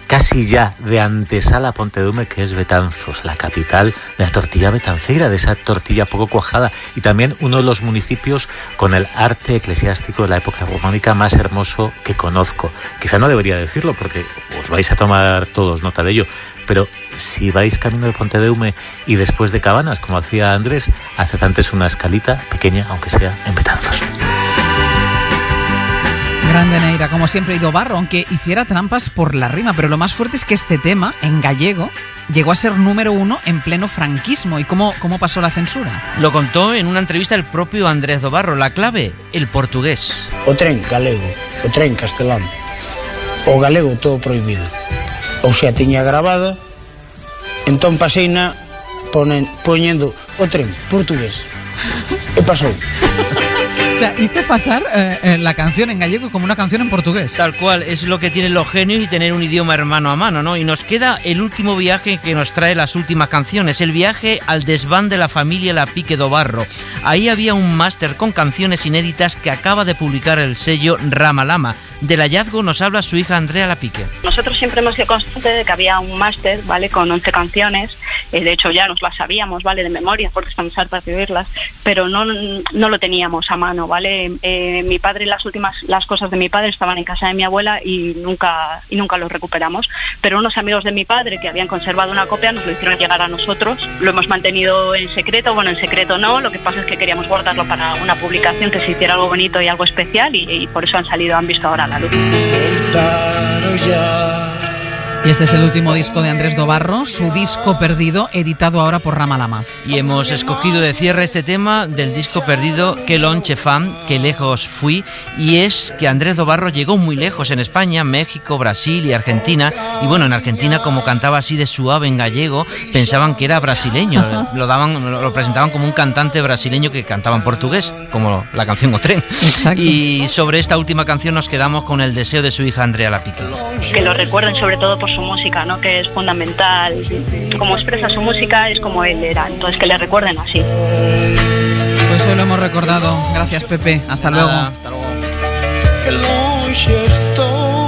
casi ya de antesala a Pontedeume, que es Betanzos, la capital de la tortilla betanceira, de esa tortilla poco cuajada, y también uno de los municipios con el arte eclesiástico de la época románica más hermoso que conozco. Quizá no debería decirlo porque os vais a tomar todos nota de ello, pero si vais camino de Pontedeume y después de Cabanas, como hacía Andrés, haced antes una escalita pequeña, aunque sea en Betanzos. Grande Neira, como siempre, y Dobarro, aunque hiciera trampas por la rima, pero lo más fuerte es que este tema, en gallego, llegó a ser número 1 en pleno franquismo. ¿Y cómo pasó la censura? Lo contó en una entrevista el propio Andrés Dobarro. La clave, el portugués. O tren galego, o tren castelán, o galego todo prohibido. Ou xa tiña grabada, entón paseina poñendo o tren portugués. E pasou. O sea, hizo pasar la canción en gallego como una canción en portugués. Tal cual, es lo que tienen los genios y tener un idioma hermano a mano, ¿no? Y nos queda el último viaje que nos trae las últimas canciones, el viaje al desván de la familia Lapique Dobarro. Ahí había un máster con canciones inéditas que acaba de publicar el sello Ramalama. Del hallazgo nos habla su hija Andrea Lapique. Nosotros siempre hemos sido conscientes de que había un máster, ¿vale?, con 11 canciones. De hecho ya nos las sabíamos, ¿vale?, de memoria, porque estamos hartas de oírlas, pero no lo teníamos a mano, ¿vale? Mi padre, las cosas de mi padre estaban en casa de mi abuela y nunca los recuperamos, pero unos amigos de mi padre que habían conservado una copia nos lo hicieron llegar a nosotros. Lo hemos mantenido en secreto, bueno, en secreto no, lo que pasa es que queríamos guardarlo para una publicación que se hiciera algo bonito y algo especial, y por eso han visto ahora la luz. Y este es el último disco de Andrés Dobarro, su disco perdido, editado ahora por Ramalama. Y hemos escogido de cierre este tema del disco perdido, Que lonche fan, que lejos fui, y es que Andrés Dobarro llegó muy lejos en España, México, Brasil y Argentina, y bueno, en Argentina, como cantaba así de suave en gallego, pensaban que era brasileño, lo presentaban como un cantante brasileño que cantaba en portugués, como la canción O Tren. Exacto. Y sobre esta última canción nos quedamos con el deseo de su hija Andrea Lapique. Que lo recuerden sobre todo por su música, ¿no?, que es fundamental. Como expresa su música es como él era, entonces que le recuerden así. Pues hoy lo hemos recordado. Gracias, Pepe. Hasta luego. Hasta luego. Que longe estou,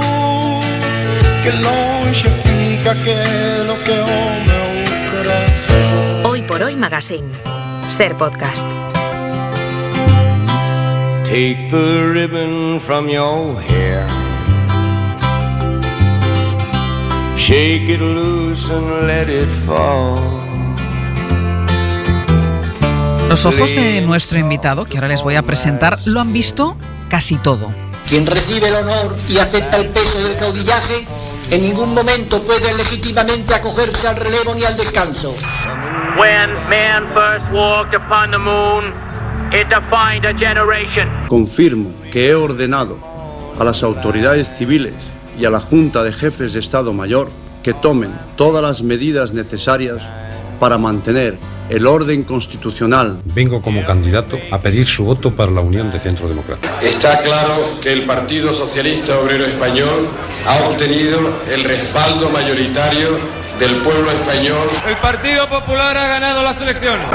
que longe fica aquilo que o meu coração. Hoy por Hoy Magazine. Ser Podcast. Take the ribbon from your hair, shake it loose and let it fall. Los ojos de nuestro invitado, que ahora les voy a presentar, lo han visto casi todo. Quien recibe el honor y acepta el peso del caudillaje, en ningún momento puede legítimamente acogerse al relevo ni al descanso. When man first walked upon the moon, it defined a generation. Confirmo que he ordenado a las autoridades civiles y a la Junta de Jefes de Estado Mayor que tomen todas las medidas necesarias para mantener el orden constitucional. Vengo como candidato a pedir su voto para la Unión de Centro Democrático. Está claro que el Partido Socialista Obrero Español ha obtenido el respaldo mayoritario del pueblo español. El Partido Popular ha ganado las elecciones.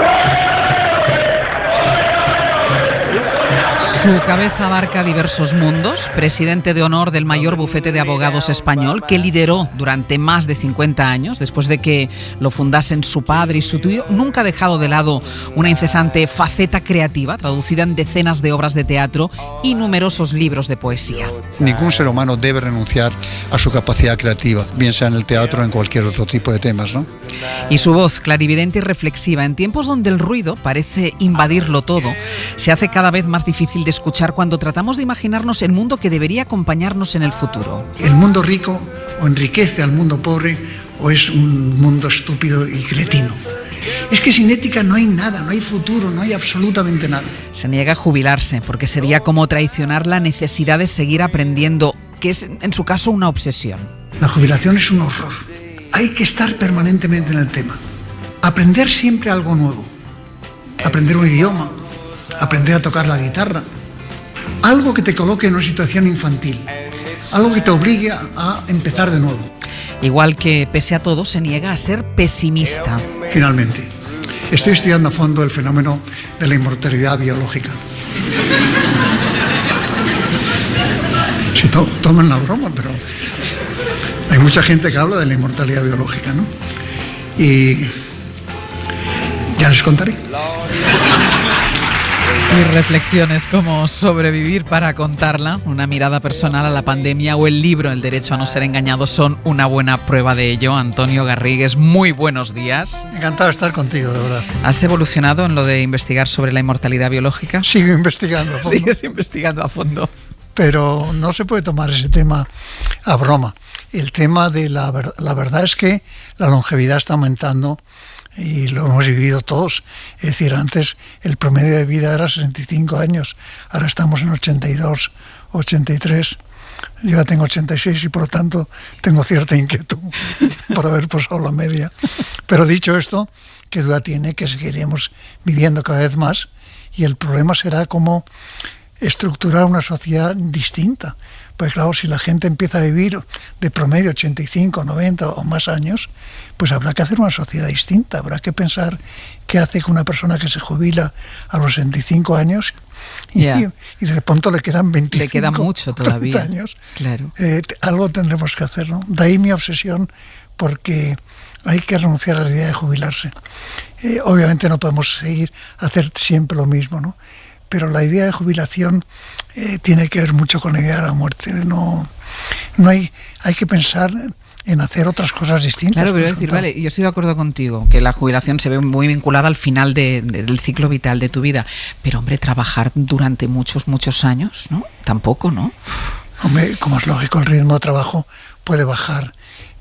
Su cabeza abarca diversos mundos, presidente de honor del mayor bufete de abogados español, que lideró durante más de 50 años, después de que lo fundasen su padre y su tío, nunca ha dejado de lado una incesante faceta creativa, traducida en decenas de obras de teatro y numerosos libros de poesía. Ningún ser humano debe renunciar a su capacidad creativa, bien sea en el teatro o en cualquier otro tipo de temas, ¿no? Y su voz, clarividente y reflexiva, en tiempos donde el ruido parece invadirlo todo, se hace cada vez más difícil de escuchar cuando tratamos de imaginarnos el mundo que debería acompañarnos en el futuro. El mundo rico o enriquece al mundo pobre o es un mundo estúpido y cretino. Es que sin ética no hay nada, no hay futuro, no hay absolutamente nada. Se niega a jubilarse porque sería como traicionar la necesidad de seguir aprendiendo, que es en su caso una obsesión. La jubilación es un horror. Hay que estar permanentemente en el tema. Aprender siempre algo nuevo. Aprender un idioma, aprender a tocar la guitarra. Algo que te coloque en una situación infantil. Algo que te obligue a empezar de nuevo. Igual que, pese a todo, se niega a ser pesimista. Finalmente, estoy estudiando a fondo el fenómeno de la inmortalidad biológica. Sí, tomen la broma, pero hay mucha gente que habla de la inmortalidad biológica, ¿no? Y ya les contaré. Y reflexiones como sobrevivir para contarla, una mirada personal a la pandemia o el libro El derecho a no ser engañado son una buena prueba de ello. Antonio Garrigues, muy buenos días. Encantado de estar contigo, de verdad. ¿Has evolucionado en lo de investigar sobre la inmortalidad biológica? Sigo investigando a fondo. Sigues investigando a fondo. Pero no se puede tomar ese tema a broma. El tema de la verdad es que la longevidad está aumentando y lo hemos vivido todos. Es decir, antes el promedio de vida era 65 años, ahora estamos en 82, 83. Yo ya tengo 86 y por lo tanto tengo cierta inquietud por haber pasado la media. Pero dicho esto, ¿qué duda tiene que seguiremos viviendo cada vez más? Y el problema será cómo estructurar una sociedad distinta. Pues claro, si la gente empieza a vivir de promedio 85, 90 o más años, pues habrá que hacer una sociedad distinta. Habrá que pensar qué hace con una persona que se jubila a los 65 años y de pronto le quedan 25, le queda mucho todavía. Años. Claro. Algo tendremos que hacer, ¿no? De ahí mi obsesión, porque hay que renunciar a la idea de jubilarse. Obviamente no podemos seguir a hacer siempre lo mismo, ¿no? Pero la idea de jubilación tiene que ver mucho con la idea de la muerte. No hay que pensar en hacer otras cosas distintas. Claro, pero decir, vale, yo estoy de acuerdo contigo, que la jubilación se ve muy vinculada al final del ciclo vital de tu vida. Pero, hombre, trabajar durante muchos, muchos años, ¿no? Tampoco, ¿no? Hombre, como es lógico, el ritmo de trabajo puede bajar.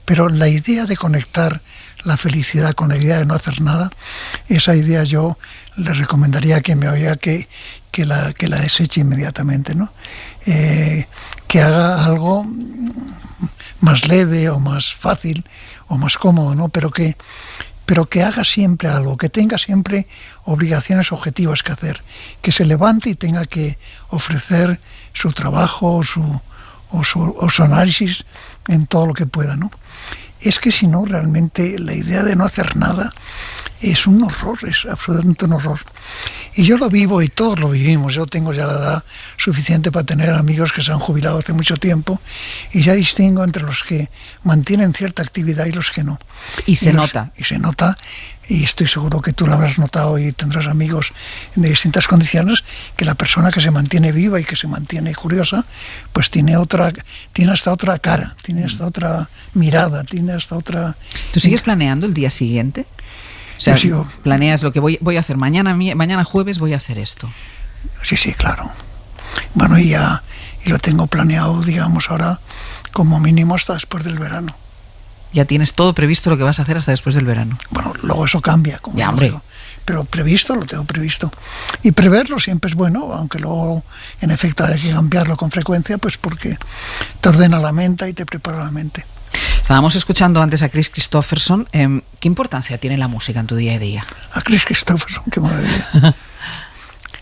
Pero la idea de conectar la felicidad con la idea de no hacer nada, esa idea yo le recomendaría a quien me oiga que la deseche inmediatamente, ¿no? Que haga algo más leve o más fácil o más cómodo, ¿no? Pero que haga siempre algo, que tenga siempre obligaciones objetivas que hacer, que se levante y tenga que ofrecer su trabajo o su análisis en todo lo que pueda, ¿no? Es que si no, realmente la idea de no hacer nada es un horror, es absolutamente un horror. Y yo lo vivo y todos lo vivimos. Yo tengo ya la edad suficiente para tener amigos que se han jubilado hace mucho tiempo y ya distingo entre los que mantienen cierta actividad y los que no. Y se nota. Y se nota, y estoy seguro que tú lo habrás notado y tendrás amigos de distintas condiciones, que la persona que se mantiene viva y que se mantiene curiosa, pues tiene hasta otra cara, tiene hasta otra mirada, tiene hasta otra... ¿Tú sigues planeando el día siguiente? O sea, planeas lo que voy a hacer mañana jueves, voy a hacer esto. Sí, claro. Bueno, y lo tengo planeado, digamos, ahora como mínimo hasta después del verano. Ya tienes todo previsto lo que vas a hacer hasta después del verano. Bueno, luego eso cambia, como ya, hombre. Pero previsto, lo tengo previsto. Y preverlo siempre es bueno, aunque luego, en efecto, hay que cambiarlo con frecuencia, pues porque te ordena la mente y te prepara la mente. Estábamos escuchando antes a Kris Kristofferson. ¿Qué importancia tiene la música en tu día a día? A Kris Kristofferson, qué maravilla.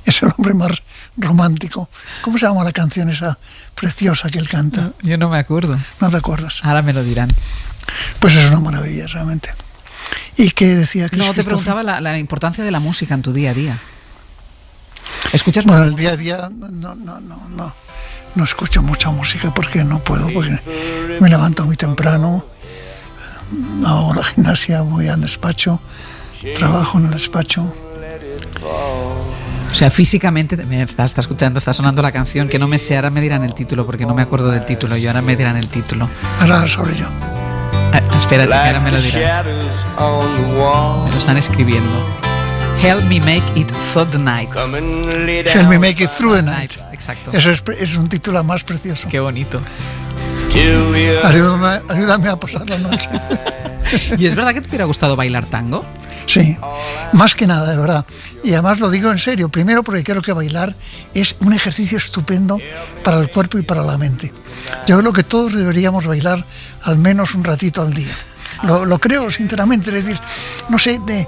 Es el hombre más romántico. ¿Cómo se llama la canción esa preciosa que él canta? Yo no me acuerdo. ¿No te acuerdas? Ahora me lo dirán. Pues es una maravilla, realmente. ¿Y qué decía Kris No, te preguntaba la importancia de la música en tu día a día. ¿Escuchas Bueno, el día a día no escucho mucha música porque no puedo, porque me levanto muy temprano, hago la gimnasia, voy al despacho, trabajo en el despacho. O sea, físicamente, me está escuchando, está sonando la canción, que no me sé, ahora me dirán el título, porque no me acuerdo del título, ahora me dirán el título. Ahora sobre yo. Espérate, que ahora me lo dirán. Me lo están escribiendo. Help me make it through the night. Help me make it through the night. Exacto. Eso es un título más precioso. Qué bonito. Ayúdame a pasar la noche. ¿Y es verdad que te hubiera gustado bailar tango? Sí, más que nada, de verdad. Y además lo digo en serio. Primero porque creo que bailar es un ejercicio estupendo para el cuerpo y para la mente. Yo creo que todos deberíamos bailar al menos un ratito al día. Lo creo sinceramente, es decir, no sé, de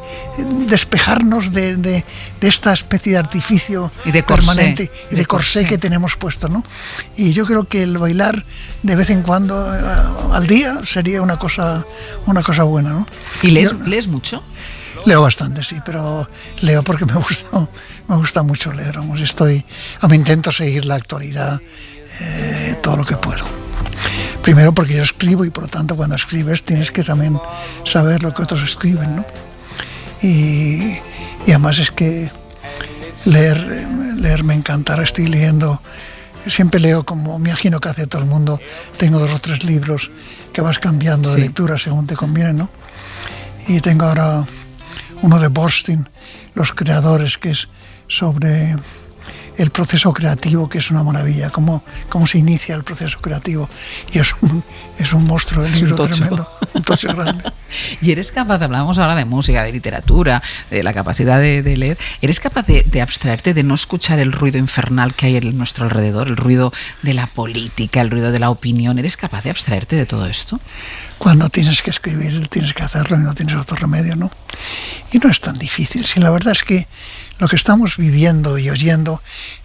despejarnos de esta especie de artificio y de permanente y de corsé que tenemos puesto, ¿no? Y yo creo que el bailar de vez en cuando al día sería una cosa buena, ¿no? ¿Y lees mucho? Leo bastante, sí, pero leo porque me gusta mucho leer. Intento seguir la actualidad todo lo que puedo. Primero porque yo escribo y por lo tanto cuando escribes tienes que también saber lo que otros escriben, ¿no? Y además es que leer me encanta. Ahora estoy leyendo, siempre leo como me imagino que hace todo el mundo. Tengo 2 o 3 libros que vas cambiando de lectura según te conviene, ¿no? Y tengo ahora uno de Bernstein, Los creadores, que es sobre el proceso creativo, que es una maravilla, cómo se inicia el proceso creativo. Y es un monstruo de libro tremendo, un tocho grande. ¿Y eres capaz, hablamos ahora de música, de literatura, de la capacidad de leer, eres capaz de abstraerte, de no escuchar el ruido infernal que hay en nuestro alrededor, el ruido de la política, el ruido de la opinión? ¿Eres capaz de abstraerte de todo esto? Cuando tienes que escribir, tienes que hacerlo y no tienes otro remedio, ¿no? Y no es tan difícil. Si la verdad es que lo que estamos viviendo y oyendo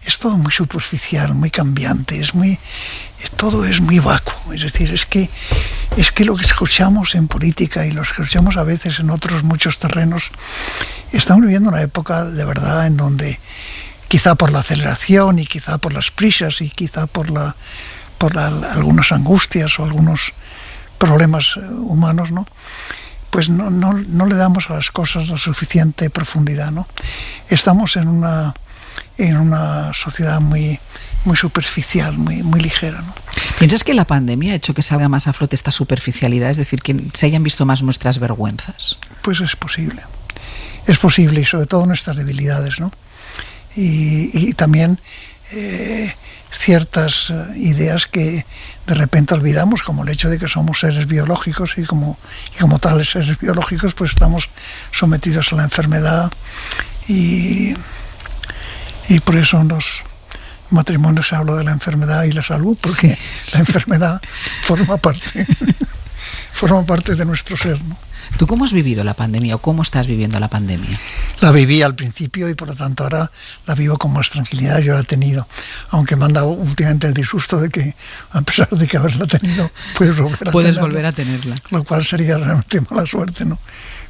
es todo muy superficial, muy cambiante, todo es muy vacuo. Es decir, es que lo que escuchamos en política y lo que escuchamos a veces en otros muchos terrenos, estamos viviendo una época de verdad en donde quizá por la aceleración y quizá por las prisas y quizá por algunas angustias o algunos problemas humanos, ¿no? Pues no le damos a las cosas la suficiente profundidad, ¿no? Estamos en una sociedad muy superficial, muy ligera, ¿no? ¿Piensas que la pandemia ha hecho que salga más a flote esta superficialidad? Es decir, que se hayan visto más nuestras vergüenzas. Pues es posible. Es posible, y sobre todo nuestras debilidades, ¿no? Y también ciertas ideas que de repente olvidamos, como el hecho de que somos seres biológicos y como tales seres biológicos pues estamos sometidos a la enfermedad y por eso en los matrimonios se habla de la enfermedad y la salud, porque la enfermedad forma parte de nuestro ser, ¿no? ¿Tú cómo has vivido la pandemia o cómo estás viviendo la pandemia? La viví al principio y por lo tanto ahora la vivo con más tranquilidad. Yo la he tenido, aunque me han dado últimamente el disgusto de que a pesar de que haberla tenido puedes volver a tenerla. Lo cual sería realmente mala suerte, ¿no?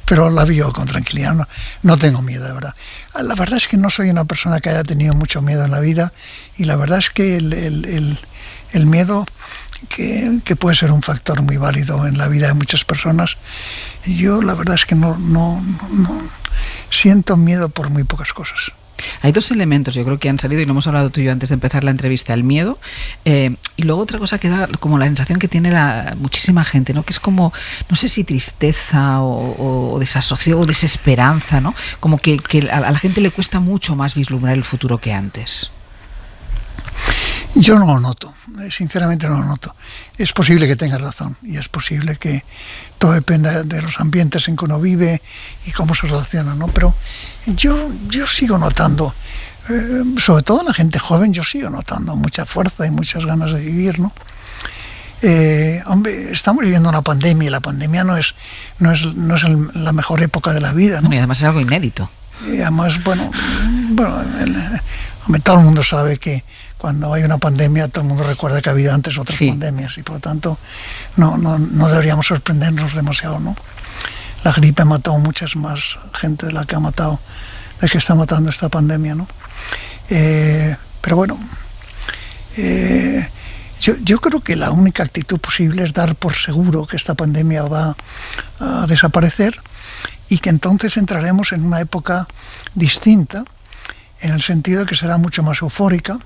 Pero la vivo con tranquilidad, no tengo miedo, de verdad. La verdad es que no soy una persona que haya tenido mucho miedo en la vida y la verdad es que el miedo que puede ser un factor muy válido en la vida de muchas personas. Yo la verdad es que no siento miedo por muy pocas cosas. Hay 2 elementos, yo creo que han salido y lo hemos hablado tú y yo antes de empezar la entrevista, el miedo y luego otra cosa que da como la sensación que tiene muchísima gente, ¿no? Que es como, no sé si tristeza o desasosiego o desesperanza, ¿no? Como que a la gente le cuesta mucho más vislumbrar el futuro que antes. Yo no lo noto, sinceramente no lo noto. Es posible que tengas razón y es posible que todo dependa de los ambientes en que uno vive y cómo se relaciona, ¿no? Pero yo sigo notando, sobre todo en la gente joven, yo sigo notando mucha fuerza y muchas ganas de vivir, ¿no? Hombre, estamos viviendo una pandemia y la pandemia no es la mejor época de la vida, ¿no? Y además es algo inédito. Y además, bueno, todo el mundo sabe que cuando hay una pandemia todo el mundo recuerda que ha habido antes otras pandemias y por lo tanto no deberíamos sorprendernos demasiado, ¿no? La gripe mató muchas más gente de la que está matando esta pandemia, ¿no? Pero bueno, yo creo que la única actitud posible es dar por seguro que esta pandemia va a desaparecer y que entonces entraremos en una época distinta, en el sentido de que será mucho más eufórica,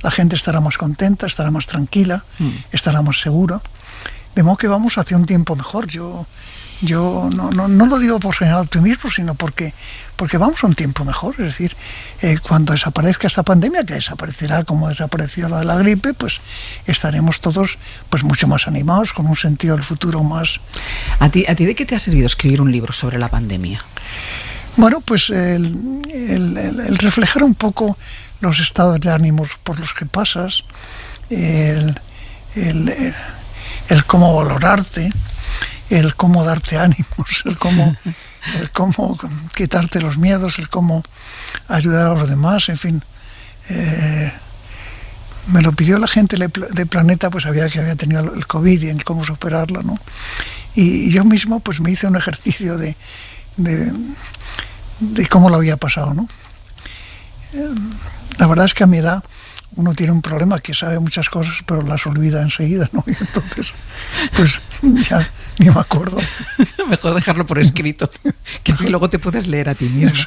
la gente estará más contenta, estará más tranquila, estará más segura, de modo que vamos hacia un tiempo mejor. Yo no lo digo por general optimismo, sino porque vamos a un tiempo mejor. Es decir, cuando desaparezca esta pandemia, que desaparecerá como desapareció la de la gripe, pues estaremos todos pues mucho más animados, con un sentido del futuro más... ¿A ti de qué te ha servido escribir un libro sobre la pandemia? Bueno, pues el reflejar un poco los estados de ánimos por los que pasas, el cómo valorarte, el cómo darte ánimos, el cómo quitarte los miedos, el cómo ayudar a los demás, en fin. Me lo pidió la gente de Planeta, pues sabía que había tenido el COVID y en cómo superarla, ¿no? Y yo mismo pues me hice un ejercicio de cómo lo había pasado, ¿no? La verdad es que a mi edad uno tiene un problema, que sabe muchas cosas pero las olvida enseguida, ¿no? Y entonces pues ya ni me acuerdo. Mejor dejarlo por escrito, que así luego te puedes leer a ti mismo.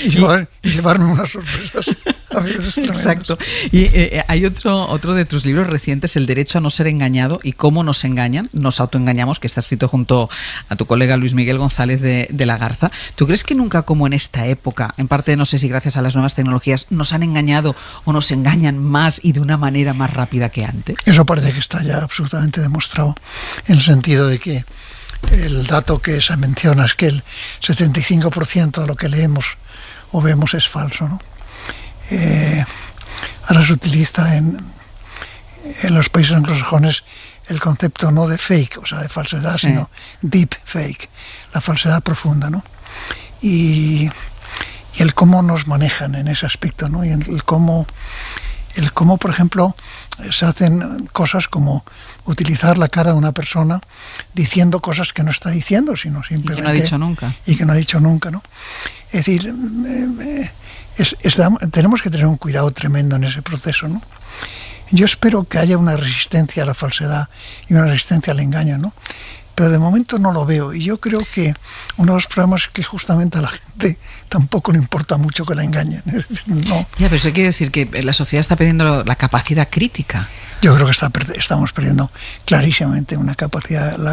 Y llevarme unas sorpresas a veces tremendas. Exacto. Y hay otro de tus libros recientes, El derecho a no ser engañado y cómo nos engañan, nos autoengañamos, que está escrito junto a tu colega Luis Miguel González de la Garza. ¿Tú crees que nunca, como en esta época, en parte no sé si gracias a las nuevas tecnologías, nos han engañado o nos engañan más y de una manera más rápida que antes? Eso parece que está ya absolutamente demostrado, en el sentido de que el dato que se menciona es que el 75% de lo que leemos o vemos es falso, ¿no? Ahora se utiliza en los países anglosajones el concepto no de fake, o sea, de falsedad, sí, sino deep fake, la falsedad profunda, ¿no? Y el cómo nos manejan en ese aspecto, ¿no? Y el cómo, por ejemplo, se hacen cosas como utilizar la cara de una persona diciendo cosas que no está diciendo, sino simplemente... Y que no ha dicho nunca. Y que no ha dicho nunca, ¿no? Es decir, tenemos que tener un cuidado tremendo en ese proceso, ¿no? Yo espero que haya una resistencia a la falsedad y una resistencia al engaño, ¿no? Pero de momento no lo veo, y yo creo que uno de los problemas es que justamente a la gente tampoco le importa mucho que la engañen. No. Ya, pero eso quiere decir que la sociedad está perdiendo la capacidad crítica. Yo creo que estamos perdiendo clarísimamente la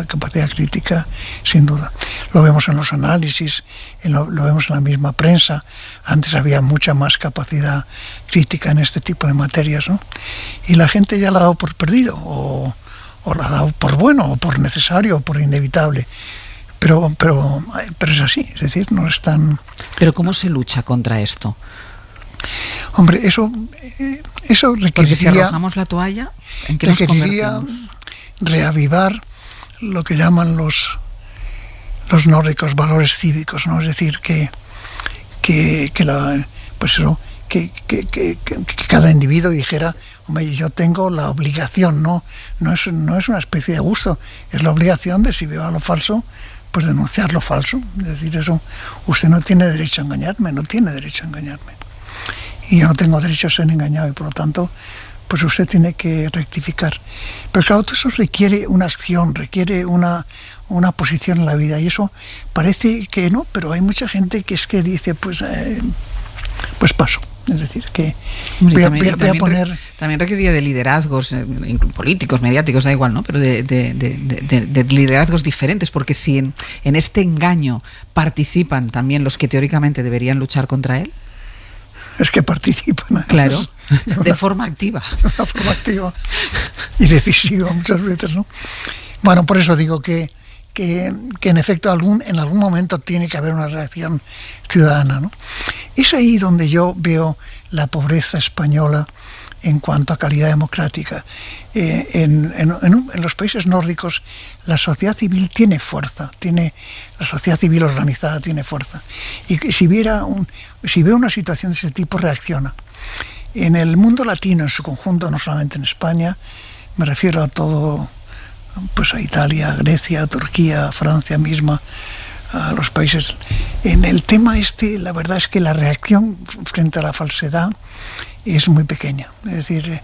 capacidad crítica, sin duda. Lo vemos en los análisis, lo vemos en la misma prensa. Antes había mucha más capacidad crítica en este tipo de materias, ¿no? Y la gente ya la ha dado por perdido, o la ha dado por bueno, o por necesario, o por inevitable. Pero es así, es decir, no están... ¿Pero cómo se lucha contra esto? Hombre, eso requeriría... Porque si arrojamos la toalla, ¿en qué nos convertimos? Reavivar lo que llaman los nórdicos valores cívicos, ¿no? Es decir, que cada individuo dijera: hombre, yo tengo la obligación, no es una especie de gusto, es la obligación de, si veo lo falso, pues denunciar lo falso. Es decir, eso, usted no tiene derecho a engañarme, no tiene derecho a engañarme. Y yo no tengo derecho a ser engañado, y por lo tanto, pues usted tiene que rectificar. Pero claro, todo eso requiere una acción, requiere una posición en la vida, y eso parece que no, pero hay mucha gente que es que dice, pues paso. Es decir, que voy a poner... También requeriría de liderazgos políticos, mediáticos, da igual, ¿no? Pero de liderazgos diferentes, porque si en este engaño participan también los que teóricamente deberían luchar contra él. Es que participan. Claro, de forma activa. De forma activa y decisiva muchas veces, ¿no? Bueno, por eso digo que en efecto en algún momento tiene que haber una reacción ciudadana, ¿no? Es ahí donde yo veo la pobreza española en cuanto a calidad democrática. En los países nórdicos la sociedad civil tiene fuerza, la sociedad civil organizada tiene fuerza. Y si ve una situación de ese tipo, reacciona. En el mundo latino en su conjunto, no solamente en España, me refiero a todo, pues a Italia, a Grecia, a Turquía, a Francia misma, a los países. En el tema la verdad es que la reacción frente a la falsedad es muy pequeña. Es decir,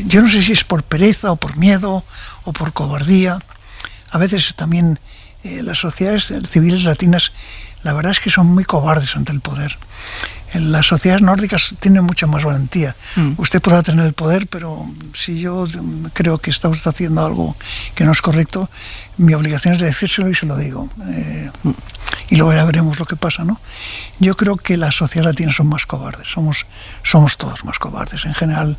yo no sé si es por pereza o por miedo o por cobardía. A veces también las sociedades civiles latinas, la verdad es que son muy cobardes ante el poder. En las sociedades nórdicas tienen mucha más valentía. Usted podrá tener el poder, pero si yo creo que está usted haciendo algo que no es correcto, mi obligación es de decírselo y se lo digo. Y luego ya veremos lo que pasa, ¿no? Yo creo que las sociedades latinas son más cobardes. Somos todos más cobardes. En general,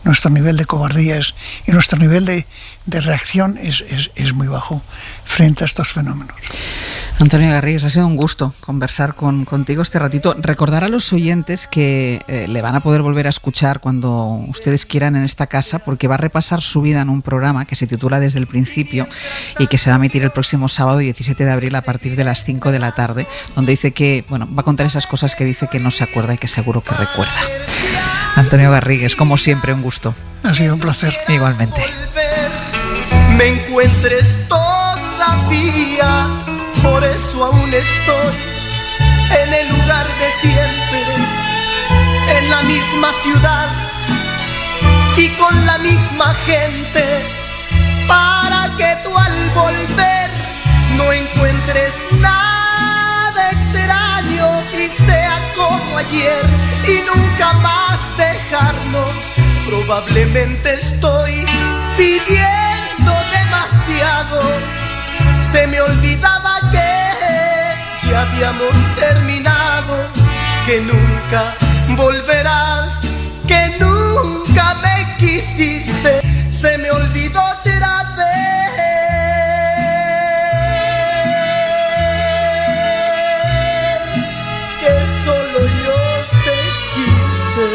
nuestro nivel de cobardía y nuestro nivel de reacción es muy bajo frente a estos fenómenos. Antonio Garrigues, ha sido un gusto conversar contigo este ratito. Recordar a los oyentes que le van a poder volver a escuchar cuando ustedes quieran en esta casa, porque va a repasar su vida en un programa que se titula Desde el Principio y que se va a emitir el próximo sábado 17 de abril a partir de las 5 de la tarde, donde dice que, va a contar esas cosas que dice que no se acuerda y que seguro que recuerda. Antonio Garrigues, como siempre, un gusto. Ha sido un placer. Igualmente. Me encuentres todavía, por eso aún estoy en el lugar de siempre, en la misma ciudad y con la misma gente, para que tú al volver no encuentres nada extraño y sea como ayer y nunca más dejarnos. Probablemente estoy pidiendo demasiado, se me olvidaba que ya habíamos terminado, que nunca volverás, que nunca me quisiste, se me olvidó otra vez, que solo yo te quise.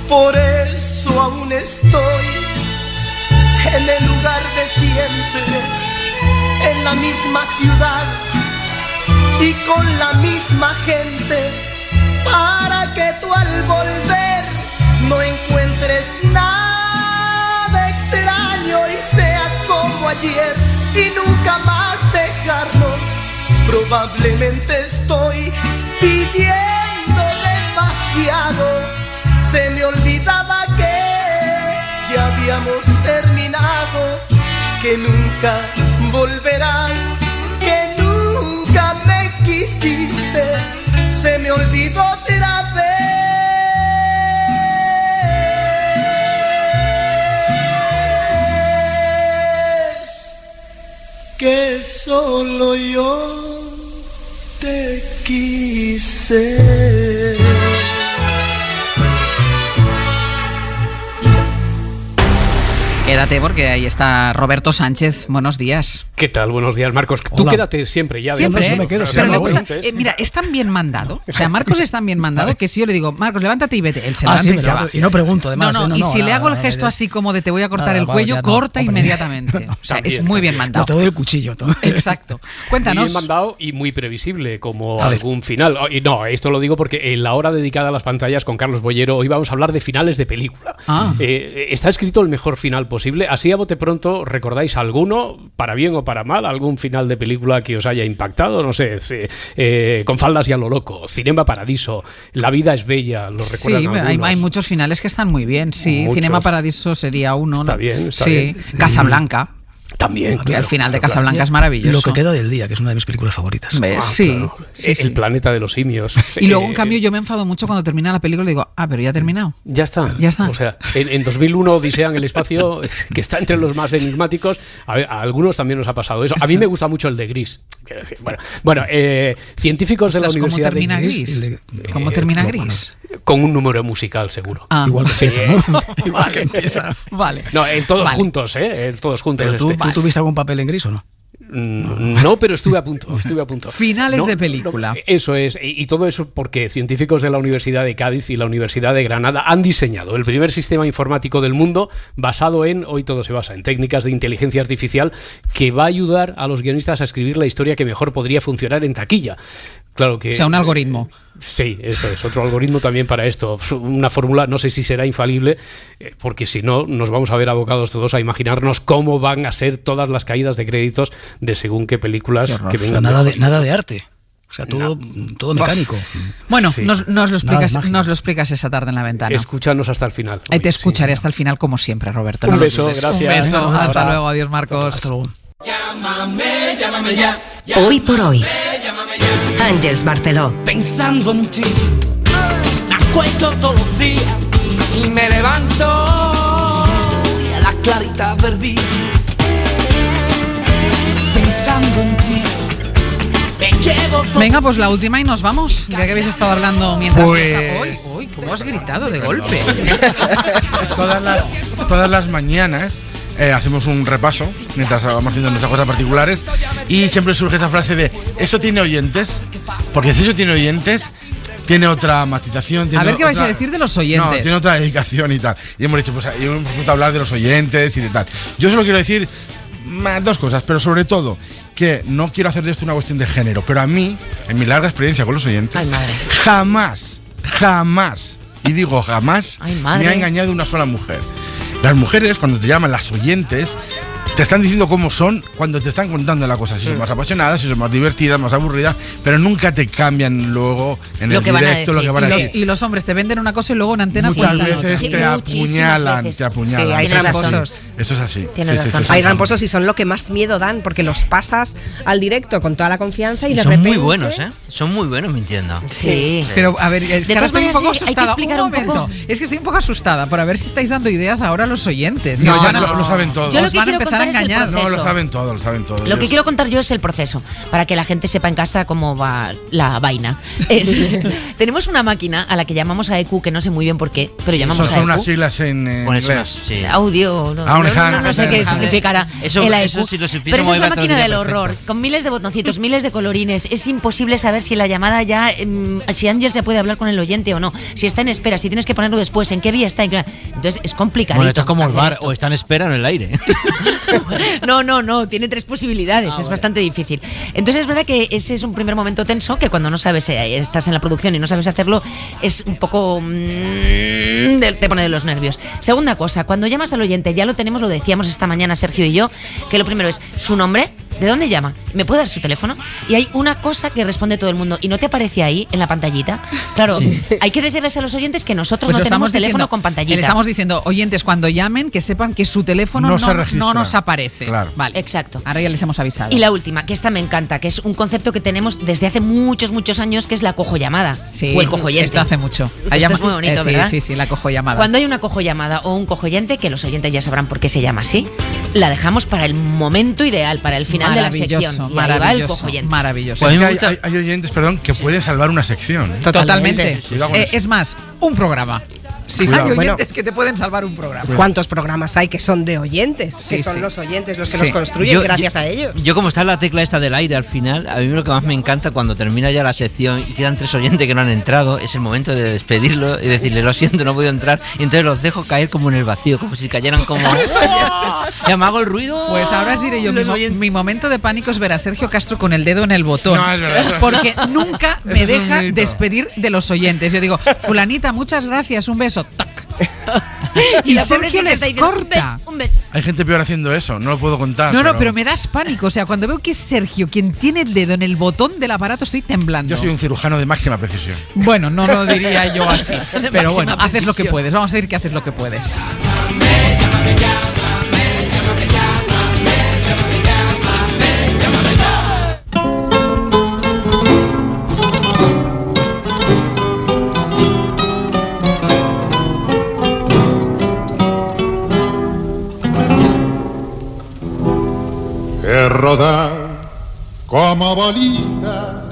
Por eso aún estoy en el lugar de siempre, en la misma ciudad y con la misma gente, para que tú al volver no encuentres nada extraño y sea como ayer y nunca más dejarnos. Probablemente estoy pidiendo demasiado, se me olvidaba que ya habíamos terminado, que nunca volverás, que nunca me quisiste, se me olvidó otra vez, que solo yo te quise. Quédate porque ahí está Roberto Sánchez. Buenos días. ¿Qué tal? Buenos días, Marcos. Tú Hola. Quédate siempre ya. Siempre, Yo me quedo, pero le gusta, mira, es tan bien mandado. O sea, Marcos es tan bien mandado que si yo le digo, Marcos, levántate y vete, él se levanta y se va. Y no pregunto, además. No, y si le hago el gesto así como de te voy a cortar el cuello, corta inmediatamente. O sea, es muy bien mandado. No, te doy el cuchillo. Exacto. Cuéntanos. Muy bien mandado y muy previsible, como algún final. Y no, esto lo digo porque en la hora dedicada a las pantallas con Carlos Bollero, hoy vamos a hablar de finales de película. Está escrito el mejor final posible. Así a bote pronto, ¿recordáis alguno, para bien o para mal, algún final de película que os haya impactado? No sé, Con faldas y a lo loco, Cinema Paradiso, La vida es bella, ¿lo recuerdan? Sí, hay muchos finales que están muy bien, sí. Muchos. Cinema Paradiso sería uno. Está bien, está bien. Casablanca. También. Que al final de Casablanca es maravilloso. Lo que queda del día, que es una de mis películas favoritas. Sí, claro. Sí. El planeta de los simios. Y luego, en cambio, yo me enfado mucho cuando termina la película y digo, pero ya ha terminado. Ya está. O sea, en 2001 Odisea en el espacio, que está entre los más enigmáticos, a algunos también nos ha pasado eso. A mí me gusta mucho el de Gris. Quiero decir, bueno, científicos de la Universidad de Gris. ¿Cómo termina Gris? Con un número musical, seguro. Igual que empieza, ¿no? Igual que empieza. Vale. No, todos juntos, todos juntos. ¿Pero tú tuviste algún papel en Gris o no? No, pero estuve a punto. Finales de película. Eso es, y todo eso porque científicos de la Universidad de Cádiz y la Universidad de Granada han diseñado el primer sistema informático del mundo basado en, hoy todo se basa en técnicas de inteligencia artificial, que va a ayudar a los guionistas a escribir la historia que mejor podría funcionar en taquilla. Claro que, o sea, un algoritmo. Sí, eso es, otro algoritmo también para esto. Una fórmula, no sé si será infalible, porque si no, nos vamos a ver abocados todos a imaginarnos cómo van a ser todas las caídas de créditos de según qué películas que vengan. O sea, nada de arte. O sea, todo mecánico. Bueno, sí. nos lo explicas esta tarde en La Ventana. Escúchanos hasta el final. Te escucharé hasta el final, como siempre, Roberto. Un beso, gracias. Un beso, hasta luego. Adiós, Marcos. Hasta luego. Llámame ya. Hoy por hoy. Àngels Barceló. Pensando en ti, me acuesto todos los días y me levanto y a la clarita del día. Pensando en ti, me llevo todo. Venga, pues la última y nos vamos. Ya que habéis estado hablando mientras. Uy, ¿cómo has gritado de golpe? Todas las mañanas hacemos un repaso mientras vamos haciendo nuestras cosas particulares y siempre surge esa frase de ¿eso tiene oyentes? Porque si eso tiene oyentes, tiene otra matización. A ver qué vais a decir de los oyentes. No, tiene otra dedicación y tal. Y hemos dicho, pues hemos puesto a hablar de los oyentes y de tal. Yo solo quiero decir dos cosas, pero sobre todo que no quiero hacer de esto una cuestión de género, pero a mí, en mi larga experiencia con los oyentes, jamás, y digo jamás, me ha engañado una sola mujer. Las mujeres, cuando te llaman las oyentes, te están diciendo cómo son cuando te están contando la cosa. Si son más apasionadas, si son más divertidas, más aburridas, pero nunca te cambian luego en el directo lo que van a decir. Y los hombres te venden una cosa y luego en antena muchas veces te apuñalan. Sí, hay tramposos. Eso es así. Hay tramposos y son lo que más miedo dan, porque los pasas al directo con toda la confianza y de repente. Son muy buenos, ¿eh? Son muy buenos mintiendo. Sí. Pero a ver, es que ahora estoy un poco asustada. Es que estoy un poco asustada por a ver si estáis dando ideas ahora a los oyentes. No, ya lo saben todos. Yo lo que van a quiero empezar a engañar. No, lo saben todo. Lo que quiero contar yo es el proceso, para que la gente sepa en casa cómo va la vaina. Tenemos una máquina a la que llamamos AEQ, que no sé muy bien por qué, pero llamamos AEQ. Son unas siglas en inglés. Sí. Audio, no sé qué significará el AEQ. Pero eso es la máquina del horror, con miles de botoncitos, miles de colorines. Es imposible saber si la llamada ya, si Ángels ya puede hablar con el oyente o no, si está en espera, si tienes que ponerlo después, en qué vía está. Entonces es complicadito. Bueno, esto es como el bar, o está en espera o en el aire. No, tiene 3 posibilidades, es bastante difícil. Entonces es verdad que ese es un primer momento tenso, que cuando no sabes, estás en la producción y no sabes hacerlo, es un poco te pone de los nervios. Segunda cosa, cuando llamas al oyente, ya lo tenemos, lo decíamos esta mañana Sergio y yo, que lo primero es su nombre, ¿de dónde llama? ¿Me puede dar su teléfono? Y hay una cosa que responde todo el mundo y no te aparece ahí en la pantallita. Claro, hay que decirles a los oyentes que nosotros no tenemos teléfono con pantallita. Le estamos diciendo, oyentes, cuando llamen, que sepan que su teléfono no nos aparece. Claro. Vale. Exacto. Ahora ya les hemos avisado. Y la última, que esta me encanta, que es un concepto que tenemos desde hace muchos años, que es la cojolllamada. Sí, o el cojoyente. Esto hace mucho. Esto es muy bonito, ¿verdad? Sí, la cojolllamada. Cuando hay una cojolllamada o un cojoyente, que los oyentes ya sabrán por qué se llama así, la dejamos para el momento ideal, para el final de la sección. Y ahí va el cojoyente. Maravilloso. Pues hay oyentes, que pueden salvar una sección. Totalmente. Es más, un programa. Sí, hay oyentes que te pueden salvar un programa. ¿Cuántos programas hay que son de oyentes? Que son los oyentes los que los construyen gracias a ellos. Yo como está en la tecla esta del aire al final, a mí lo que más me encanta cuando termina ya la sección y quedan 3 oyentes que no han entrado, es el momento de despedirlo y decirle lo siento, no he podido entrar, y entonces los dejo caer como en el vacío, como si cayeran como... Ya me hago el ruido. Pues ahora os diré yo, mi momento de pánico es ver a Sergio Castro con el dedo en el botón. No, es verdad. Porque nunca me deja despedir de los oyentes. Yo digo, fulanita, muchas gracias, un beso. ¡Tac! Y Sergio les corta. Un beso. Hay gente peor haciendo eso, no lo puedo contar. No, pero me das pánico. O sea, cuando veo que es Sergio quien tiene el dedo en el botón del aparato, estoy temblando. Yo soy un cirujano de máxima precisión. Bueno, no lo diría yo así. Pero bueno, haces lo que puedes. Vamos a decir que haces lo que puedes. Que rodar como bolita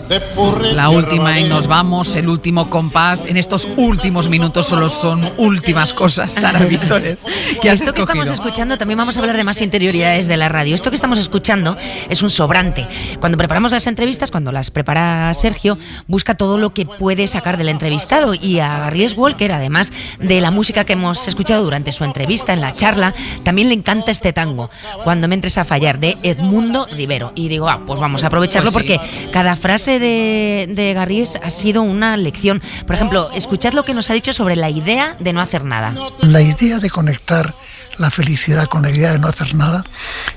La última y nos vamos, el último compás. En estos últimos minutos solo son últimas cosas, Sara Víctores. Esto que estamos escuchando, también vamos a hablar de más interioridades de la radio. Esto que estamos escuchando es un sobrante. Cuando preparamos las entrevistas, cuando las prepara Sergio, busca todo lo que puede sacar del entrevistado. Y a Garry Walker, además de la música que hemos escuchado durante su entrevista, en la charla, también le encanta este tango, Cuando me entres a fallar, de Edmundo Rivero. Y digo, pues vamos a aprovecharlo, pues sí, porque cada frase de Garry ha sido una lección. Por ejemplo, escuchad lo que nos ha dicho sobre la idea de no hacer nada. La idea de conectar la felicidad con la idea de no hacer nada,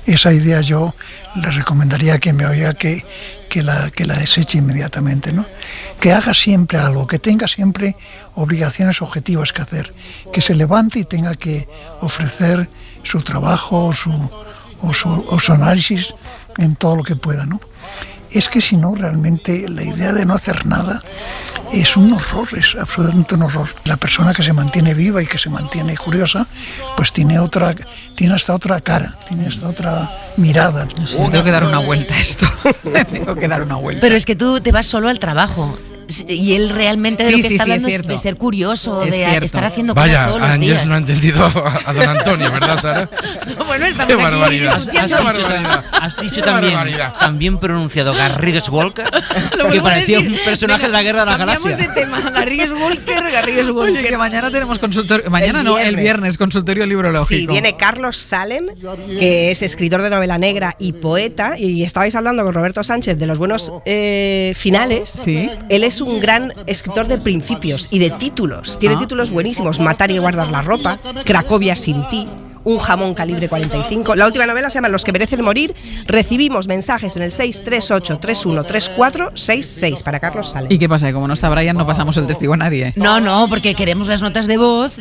esa idea yo le recomendaría que me oiga que la deseche inmediatamente, ¿no? Que haga siempre algo, que tenga siempre obligaciones objetivas que hacer, que se levante y tenga que ofrecer su trabajo o su análisis en todo lo que pueda, ¿no? Es que si no, realmente la idea de no hacer nada es un horror, es absolutamente un horror. La persona que se mantiene viva y que se mantiene curiosa, pues tiene hasta otra cara, tiene hasta otra mirada. No sé, tengo que dar una vuelta a esto. Tengo que dar una vuelta. Pero es que tú te vas solo al trabajo. Y él realmente de lo que está hablando es de ser curioso, de estar haciendo cosas todos los días. Ángels no ha entendido a don Antonio, ¿verdad, Sara? Bueno, estamos ¡Qué aquí. barbaridad! Has dicho también pronunciado Garry Walker, que parecía un personaje de la Guerra de las Galaxias. Cambiamos de tema. Garry Walker. Oye, que mañana tenemos consultorio. Mañana el viernes, consultorio librológico. Sí, viene Carlos Salem, que es escritor de novela negra y poeta, y estabais hablando con Roberto Sánchez de los buenos finales. Sí. Él es un gran escritor de principios y de títulos. Tiene títulos buenísimos: Matar y guardar la ropa, Cracovia sin ti, Un jamón calibre 45. La última novela se llama Los que merecen morir. Recibimos mensajes en el 638-313466 para Carlos Salem. ¿Y qué pasa? Como no está Brian, no pasamos el testigo a nadie. No, porque queremos las notas de voz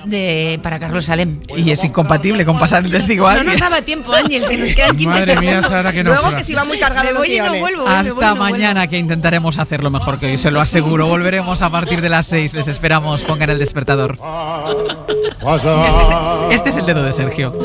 para Carlos Salem. Y es incompatible con pasar el testigo a alguien. No nos daba tiempo, Ángel, que nos quedan 15 Madre segundos. Mía, Sara, que no. Luego que si va muy cargado los guiones. Hasta mañana, que intentaremos hacerlo mejor que hoy, se lo aseguro. Volveremos a partir de las 6. Les esperamos. Pongan el despertador. Este es el dedo de Sergio.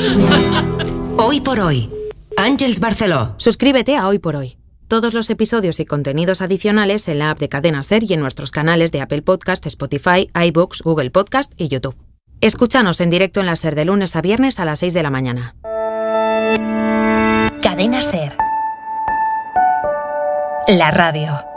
Hoy por hoy, Àngels Barceló. Suscríbete a Hoy por Hoy. Todos los episodios y contenidos adicionales en la app de Cadena SER y en nuestros canales de Apple Podcast, Spotify, iBooks, Google Podcast y YouTube. Escúchanos en directo en la SER de lunes a viernes a las 6 de la mañana. Cadena SER. La radio.